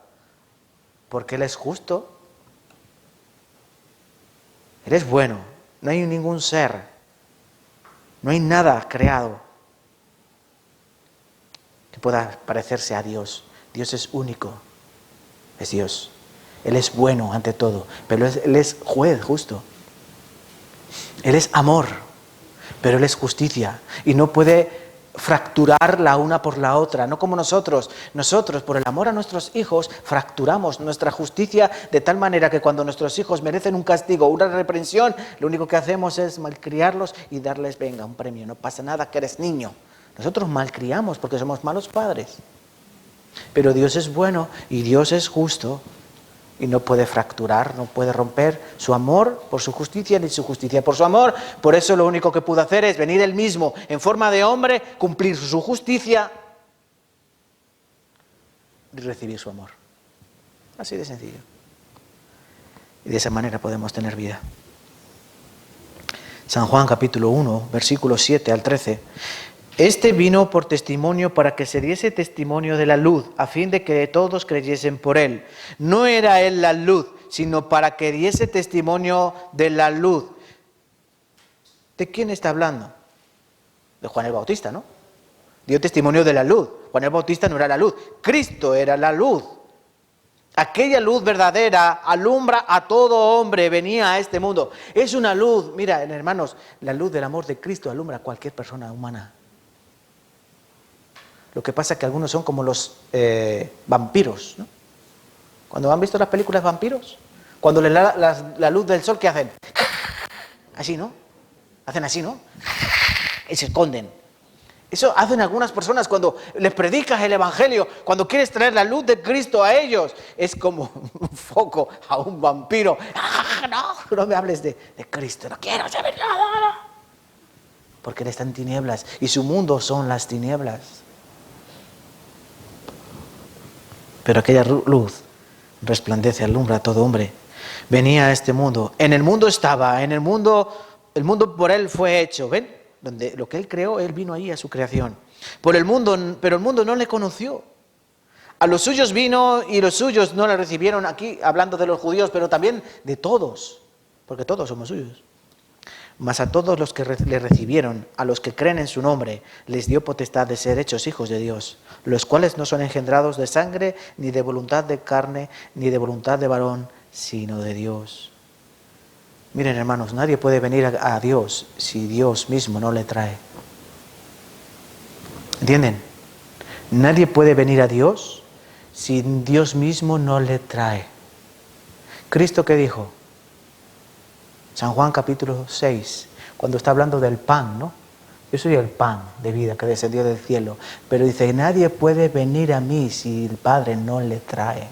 porque Él es justo. Él es bueno. No hay ningún ser, no hay nada creado que pueda parecerse a Dios. Dios es único, es Dios. Él es bueno ante todo, pero Él es juez justo. Él es amor, pero Él es justicia y no puede fracturar la una por la otra, no como nosotros. Nosotros, por el amor a nuestros hijos, fracturamos nuestra justicia de tal manera que cuando nuestros hijos merecen un castigo, una reprensión, lo único que hacemos es malcriarlos y darles, venga, un premio. No pasa nada, que eres niño. Nosotros malcriamos porque somos malos padres. Pero Dios es bueno y Dios es justo Y no puede fracturar, no puede romper su amor por su justicia ni su justicia por su amor. Por eso lo único que pudo hacer es venir él mismo en forma de hombre, cumplir su justicia y recibir su amor. Así de sencillo. Y de esa manera podemos tener vida. San Juan capítulo 1, versículos 7 al 13. Este vino por testimonio para que se diese testimonio de la luz, a fin de que todos creyesen por él. No era él la luz, sino para que diese testimonio de la luz. ¿De quién está hablando? De Juan el Bautista, ¿no? Dio testimonio de la luz. Juan el Bautista no era la luz, Cristo era la luz. Aquella luz verdadera alumbra a todo hombre, venía a este mundo. Es una luz, mira, hermanos, la luz del amor de Cristo alumbra a cualquier persona humana. Lo que pasa es que algunos son como los vampiros, ¿no? Cuando han visto las películas de vampiros, cuando les da la luz del sol, ¿qué hacen? Así, ¿no? Hacen así, ¿no? Y se esconden. Eso hacen algunas personas cuando les predicas el Evangelio, cuando quieres traer la luz de Cristo a ellos. Es como un foco a un vampiro. No me hables de Cristo, no quiero saber nada. Porque él está en tinieblas y su mundo son las tinieblas. Pero aquella luz resplandece, alumbra a todo hombre. Venía a este mundo. En el mundo estaba, el mundo por él fue hecho. ¿Ven? Donde lo que él creó, él vino ahí a su creación. Pero el mundo no le conoció. A los suyos vino y los suyos no le recibieron, aquí hablando de los judíos, pero también de todos, porque todos somos suyos. Mas a todos los que le recibieron, a los que creen en su nombre, les dio potestad de ser hechos hijos de Dios, los cuales no son engendrados de sangre, ni de voluntad de carne, ni de voluntad de varón, sino de Dios. Miren, hermanos, nadie puede venir a Dios si Dios mismo no le trae. ¿Entienden? Nadie puede venir a Dios si Dios mismo no le trae. ¿Cristo qué dijo? San Juan capítulo 6, cuando está hablando del pan, ¿no? Yo soy el pan de vida que descendió del cielo. Pero dice, nadie puede venir a mí si el Padre no le trae.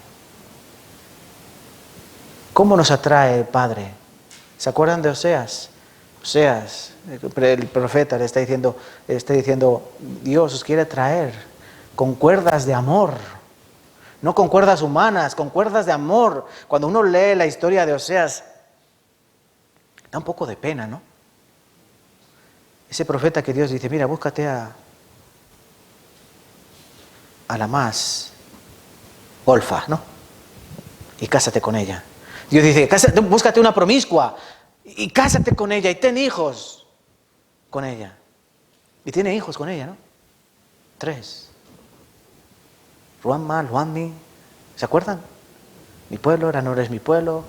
¿Cómo nos atrae el Padre? ¿Se acuerdan de Oseas? Oseas, el profeta le está diciendo, Dios os quiere traer con cuerdas de amor. No con cuerdas humanas, con cuerdas de amor. Cuando uno lee la historia de Oseas, da un poco de pena, ¿no? Ese profeta que Dios dice, mira, búscate a la más golfa, ¿no? Y cásate con ella. Dios dice, búscate una promiscua y cásate con ella y ten hijos con ella. Y tiene hijos con ella, ¿no? 3. Ruanma, Luanmi, ¿se acuerdan? Mi pueblo, ahora no eres mi pueblo.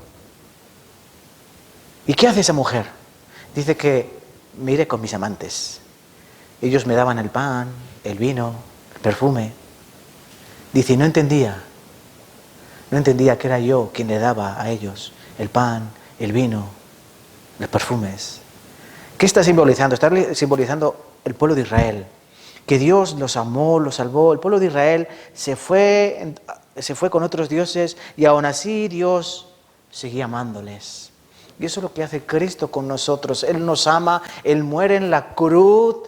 ¿Y qué hace esa mujer? Dice que me iré con mis amantes. Ellos me daban el pan, el vino, el perfume. Dice, y no entendía que era yo quien le daba a ellos el pan, el vino, los perfumes. ¿Qué está simbolizando? Está simbolizando el pueblo de Israel. Que Dios los amó, los salvó. El pueblo de Israel se fue con otros dioses y aún así Dios seguía amándoles. Y eso es lo que hace Cristo con nosotros. Él nos ama, Él muere en la cruz.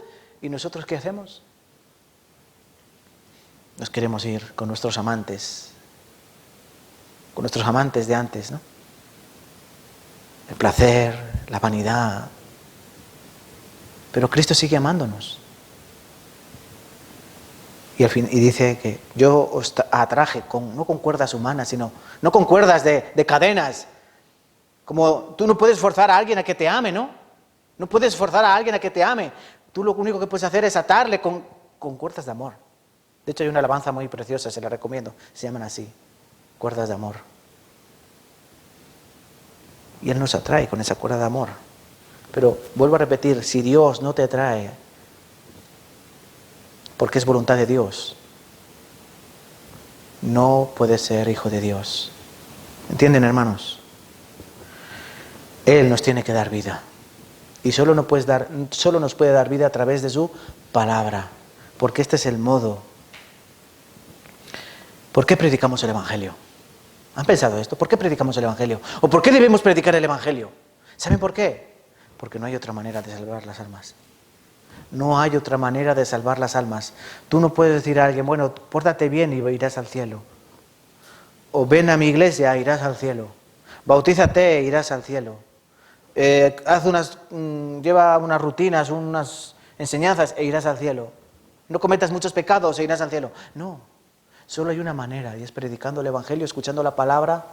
¿Y nosotros qué hacemos? Nos queremos ir con nuestros amantes. Con nuestros amantes de antes, ¿no? El placer, la vanidad. Pero Cristo sigue amándonos. Y dice que yo os atraje no con cuerdas humanas, sino no con cuerdas de cadenas. Como tú no puedes forzar a alguien a que te ame, ¿no? No puedes forzar a alguien a que te ame. Tú lo único que puedes hacer es atarle con cuerdas de amor. De hecho hay una alabanza muy preciosa, se la recomiendo. Se llaman así, cuerdas de amor. Y Él nos atrae con esa cuerda de amor. Pero vuelvo a repetir, si Dios no te atrae, porque es voluntad de Dios, no puedes ser hijo de Dios. ¿Entienden, hermanos? Él nos tiene que dar vida. Y solo nos puede dar vida a través de su palabra. Porque este es el modo. ¿Por qué predicamos el Evangelio? ¿Han pensado esto? ¿Por qué predicamos el Evangelio? ¿O por qué debemos predicar el Evangelio? ¿Saben por qué? Porque no hay otra manera de salvar las almas. No hay otra manera de salvar las almas. Tú no puedes decir a alguien, bueno, pórtate bien y irás al cielo. O ven a mi iglesia, irás al cielo. Bautízate, irás al cielo. Lleva unas rutinas, unas enseñanzas e irás al cielo. No cometas muchos pecados e irás al cielo. No, solo hay una manera y es predicando el Evangelio, escuchando la palabra,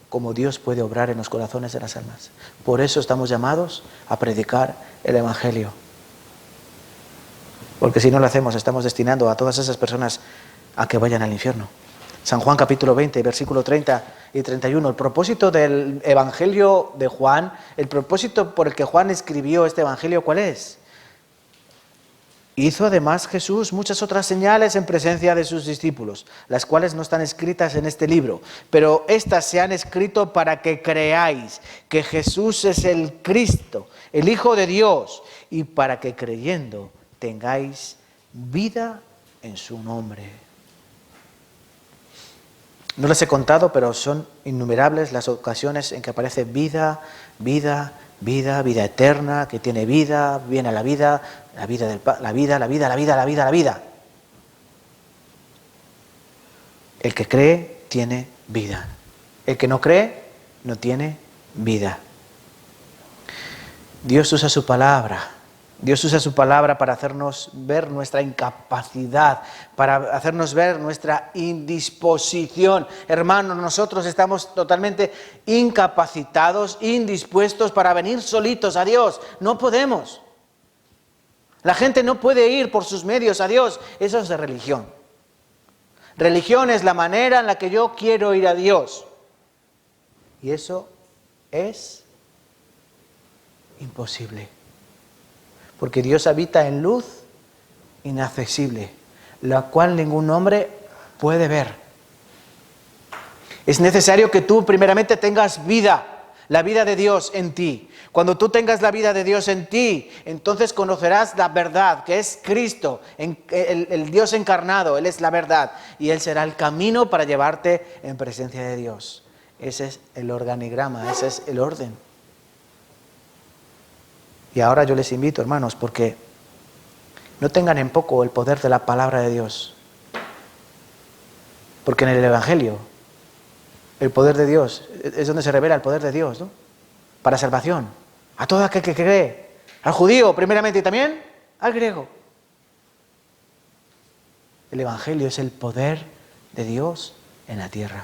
como Dios puede obrar en los corazones de las almas. Por eso estamos llamados a predicar el Evangelio. Porque si no lo hacemos, estamos destinando a todas esas personas a que vayan al infierno. San Juan capítulo 20, versículo 30 y 31. El propósito del Evangelio de Juan, el propósito por el que Juan escribió este Evangelio, ¿cuál es? Hizo además Jesús muchas otras señales en presencia de sus discípulos, las cuales no están escritas en este libro, pero estas se han escrito para que creáis que Jesús es el Cristo, el Hijo de Dios, y para que creyendo tengáis vida en su nombre. No les he contado, pero son innumerables las ocasiones en que aparece vida, vida, vida, vida eterna, que tiene vida, viene a la vida, la vida, la vida, la vida, la vida, la vida, la vida. El que cree tiene vida. El que no cree no tiene vida. Dios usa su palabra. Dios usa su palabra para hacernos ver nuestra incapacidad, para hacernos ver nuestra indisposición. Hermanos, nosotros estamos totalmente incapacitados, indispuestos para venir solitos a Dios. No podemos. La gente no puede ir por sus medios a Dios. Eso es de religión. Religión es la manera en la que yo quiero ir a Dios. Y eso es imposible. Porque Dios habita en luz inaccesible, la cual ningún hombre puede ver. Es necesario que tú primeramente tengas vida, la vida de Dios en ti. Cuando tú tengas la vida de Dios en ti, entonces conocerás la verdad, que es Cristo, el Dios encarnado. Él es la verdad y Él será el camino para llevarte en presencia de Dios. Ese es el organigrama, ese es el orden. Y ahora yo les invito, hermanos, porque no tengan en poco el poder de la palabra de Dios. Porque en el Evangelio, el poder de Dios, es donde se revela el poder de Dios, ¿no? Para salvación. A todo aquel que cree. Al judío, primeramente, y también al griego. El Evangelio es el poder de Dios en la tierra.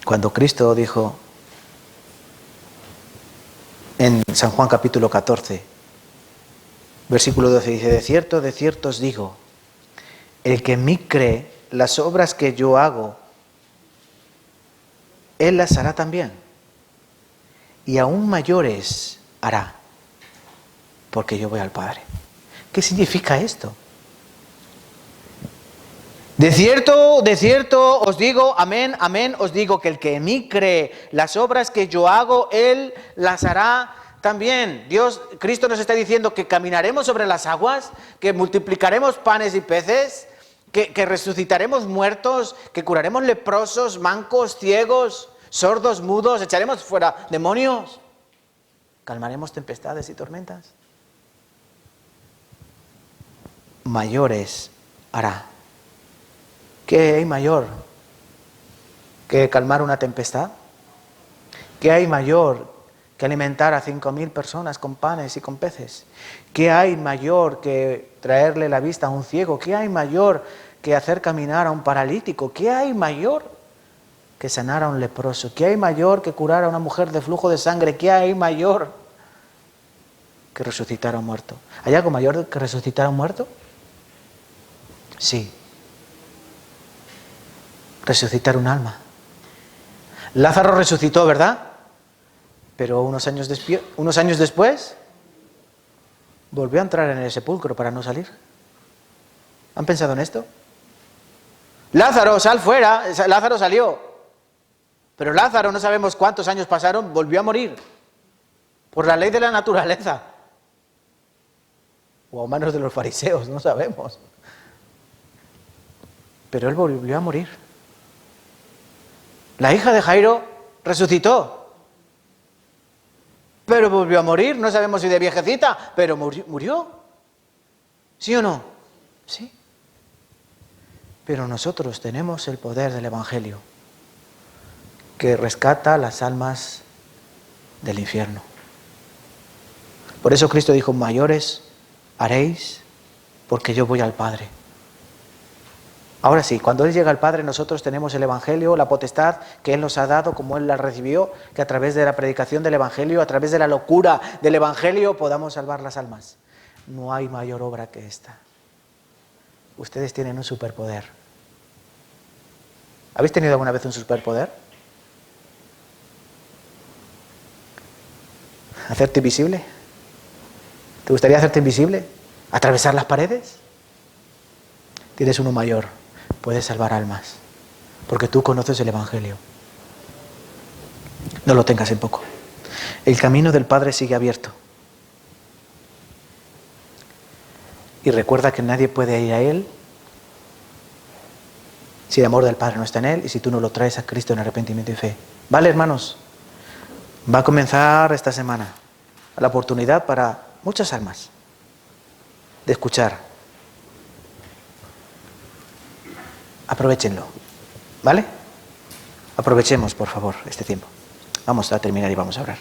Cuando Cristo dijo en San Juan capítulo 14, versículo 12, dice, de cierto os digo, el que en mí cree, las obras que yo hago, él las hará también, y aún mayores hará, porque yo voy al Padre. ¿Qué significa esto? De cierto os digo, amén, amén, os digo que el que en mí cree, las obras que yo hago, él las hará también. Cristo nos está diciendo que caminaremos sobre las aguas, que multiplicaremos panes y peces, que resucitaremos muertos, que curaremos leprosos, mancos, ciegos, sordos, mudos, echaremos fuera demonios, calmaremos tempestades y tormentas. Mayores hará. ¿Qué hay mayor que calmar una tempestad? ¿Qué hay mayor que alimentar a 5.000 personas con panes y con peces? ¿Qué hay mayor que traerle la vista a un ciego? ¿Qué hay mayor que hacer caminar a un paralítico? ¿Qué hay mayor que sanar a un leproso? ¿Qué hay mayor que curar a una mujer de flujo de sangre? ¿Qué hay mayor que resucitar a un muerto? ¿Hay algo mayor que resucitar a un muerto? Sí. Resucitar un alma. Lázaro resucitó, ¿verdad? Pero unos años después volvió a entrar en el sepulcro para no salir. ¿Han pensado en esto? Lázaro, sal fuera. Lázaro salió. Pero Lázaro, no sabemos cuántos años pasaron, volvió a morir. Por la ley de la naturaleza. O a manos de los fariseos, no sabemos. pero él volvió a morir. La hija de Jairo resucitó, pero volvió a morir. No sabemos si de viejecita, pero murió. ¿Sí o no? Sí. Pero nosotros tenemos el poder del Evangelio, que rescata las almas del infierno. Por eso Cristo dijo, mayores haréis, porque yo voy al Padre. Ahora sí, cuando Él llega al Padre, nosotros tenemos el Evangelio, la potestad que Él nos ha dado, como Él la recibió, que a través de la predicación del Evangelio, a través de la locura del Evangelio, podamos salvar las almas. No hay mayor obra que esta. Ustedes tienen un superpoder. ¿Habéis tenido alguna vez un superpoder? ¿Hacerte invisible? ¿Te gustaría hacerte invisible? ¿Atravesar las paredes? Tienes uno mayor. Puedes salvar almas. Porque tú conoces el Evangelio. No lo tengas en poco. El camino del Padre sigue abierto. Y recuerda que nadie puede ir a Él si el amor del Padre no está en Él y si tú no lo traes a Cristo en arrepentimiento y fe. ¿Vale, hermanos? Va a comenzar esta semana la oportunidad para muchas almas de escuchar. Aprovéchenlo, ¿vale? Aprovechemos, por favor, este tiempo. Vamos a terminar y vamos a orar.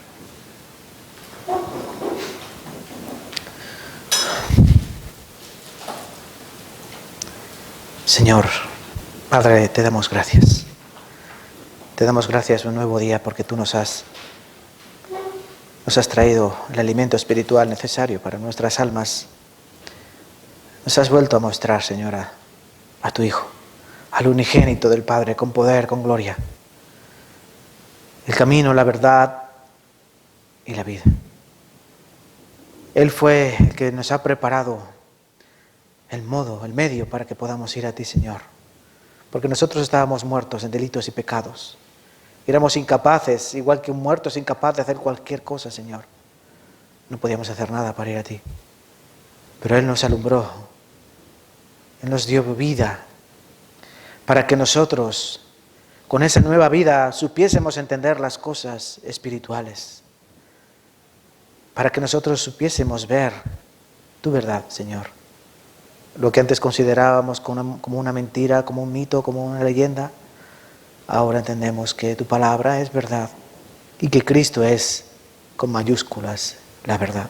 Señor, Padre, te damos gracias. Te damos gracias un nuevo día porque tú nos has traído el alimento espiritual necesario para nuestras almas. Nos has vuelto a mostrar, Señora, a tu Hijo, al unigénito del Padre, con poder, con gloria. El camino, la verdad y la vida. Él fue el que nos ha preparado el modo, el medio para que podamos ir a ti, Señor. Porque nosotros estábamos muertos en delitos y pecados. Éramos incapaces, igual que un muerto es incapaz de hacer cualquier cosa, Señor. No podíamos hacer nada para ir a ti. Pero Él nos alumbró. Él nos dio vida para que nosotros, con esa nueva vida, supiésemos entender las cosas espirituales. Para que nosotros supiésemos ver tu verdad, Señor. Lo que antes considerábamos como una mentira, como un mito, como una leyenda, ahora entendemos que tu palabra es verdad y que Cristo es, con mayúsculas, la verdad.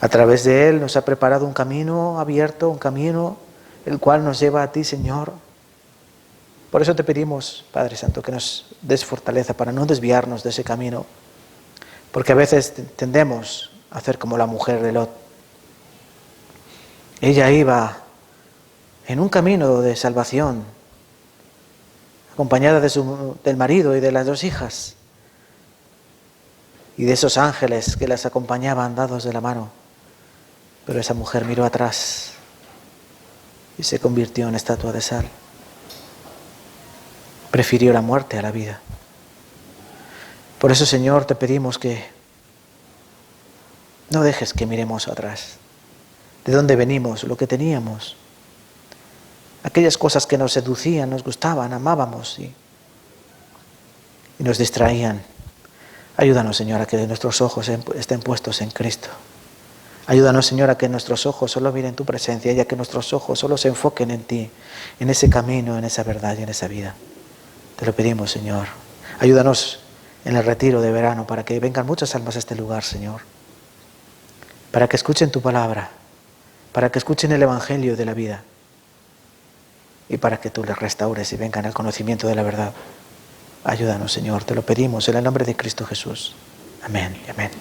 A través de Él nos ha preparado un camino abierto, un camino el cual nos lleva a ti, Señor. Por eso te pedimos, Padre Santo, que nos des fortaleza para no desviarnos de ese camino, porque a veces tendemos a hacer como la mujer de Lot. Ella iba en un camino de salvación, acompañada del marido y de las dos hijas, y de esos ángeles que las acompañaban dados de la mano. Pero esa mujer miró atrás y se convirtió en estatua de sal. Prefirió la muerte a la vida. Por eso, Señor, te pedimos que no dejes que miremos atrás. De dónde venimos, lo que teníamos. Aquellas cosas que nos seducían, nos gustaban, amábamos y nos distraían. Ayúdanos, Señor, a que nuestros ojos estén puestos en Cristo. Ayúdanos, Señor, a que nuestros ojos solo miren tu presencia y a que nuestros ojos solo se enfoquen en ti, en ese camino, en esa verdad y en esa vida. Te lo pedimos, Señor. Ayúdanos en el retiro de verano para que vengan muchas almas a este lugar, Señor. Para que escuchen tu palabra, para que escuchen el Evangelio de la vida y para que tú les restaures y vengan al conocimiento de la verdad. Ayúdanos, Señor, te lo pedimos en el nombre de Cristo Jesús. Amén y amén.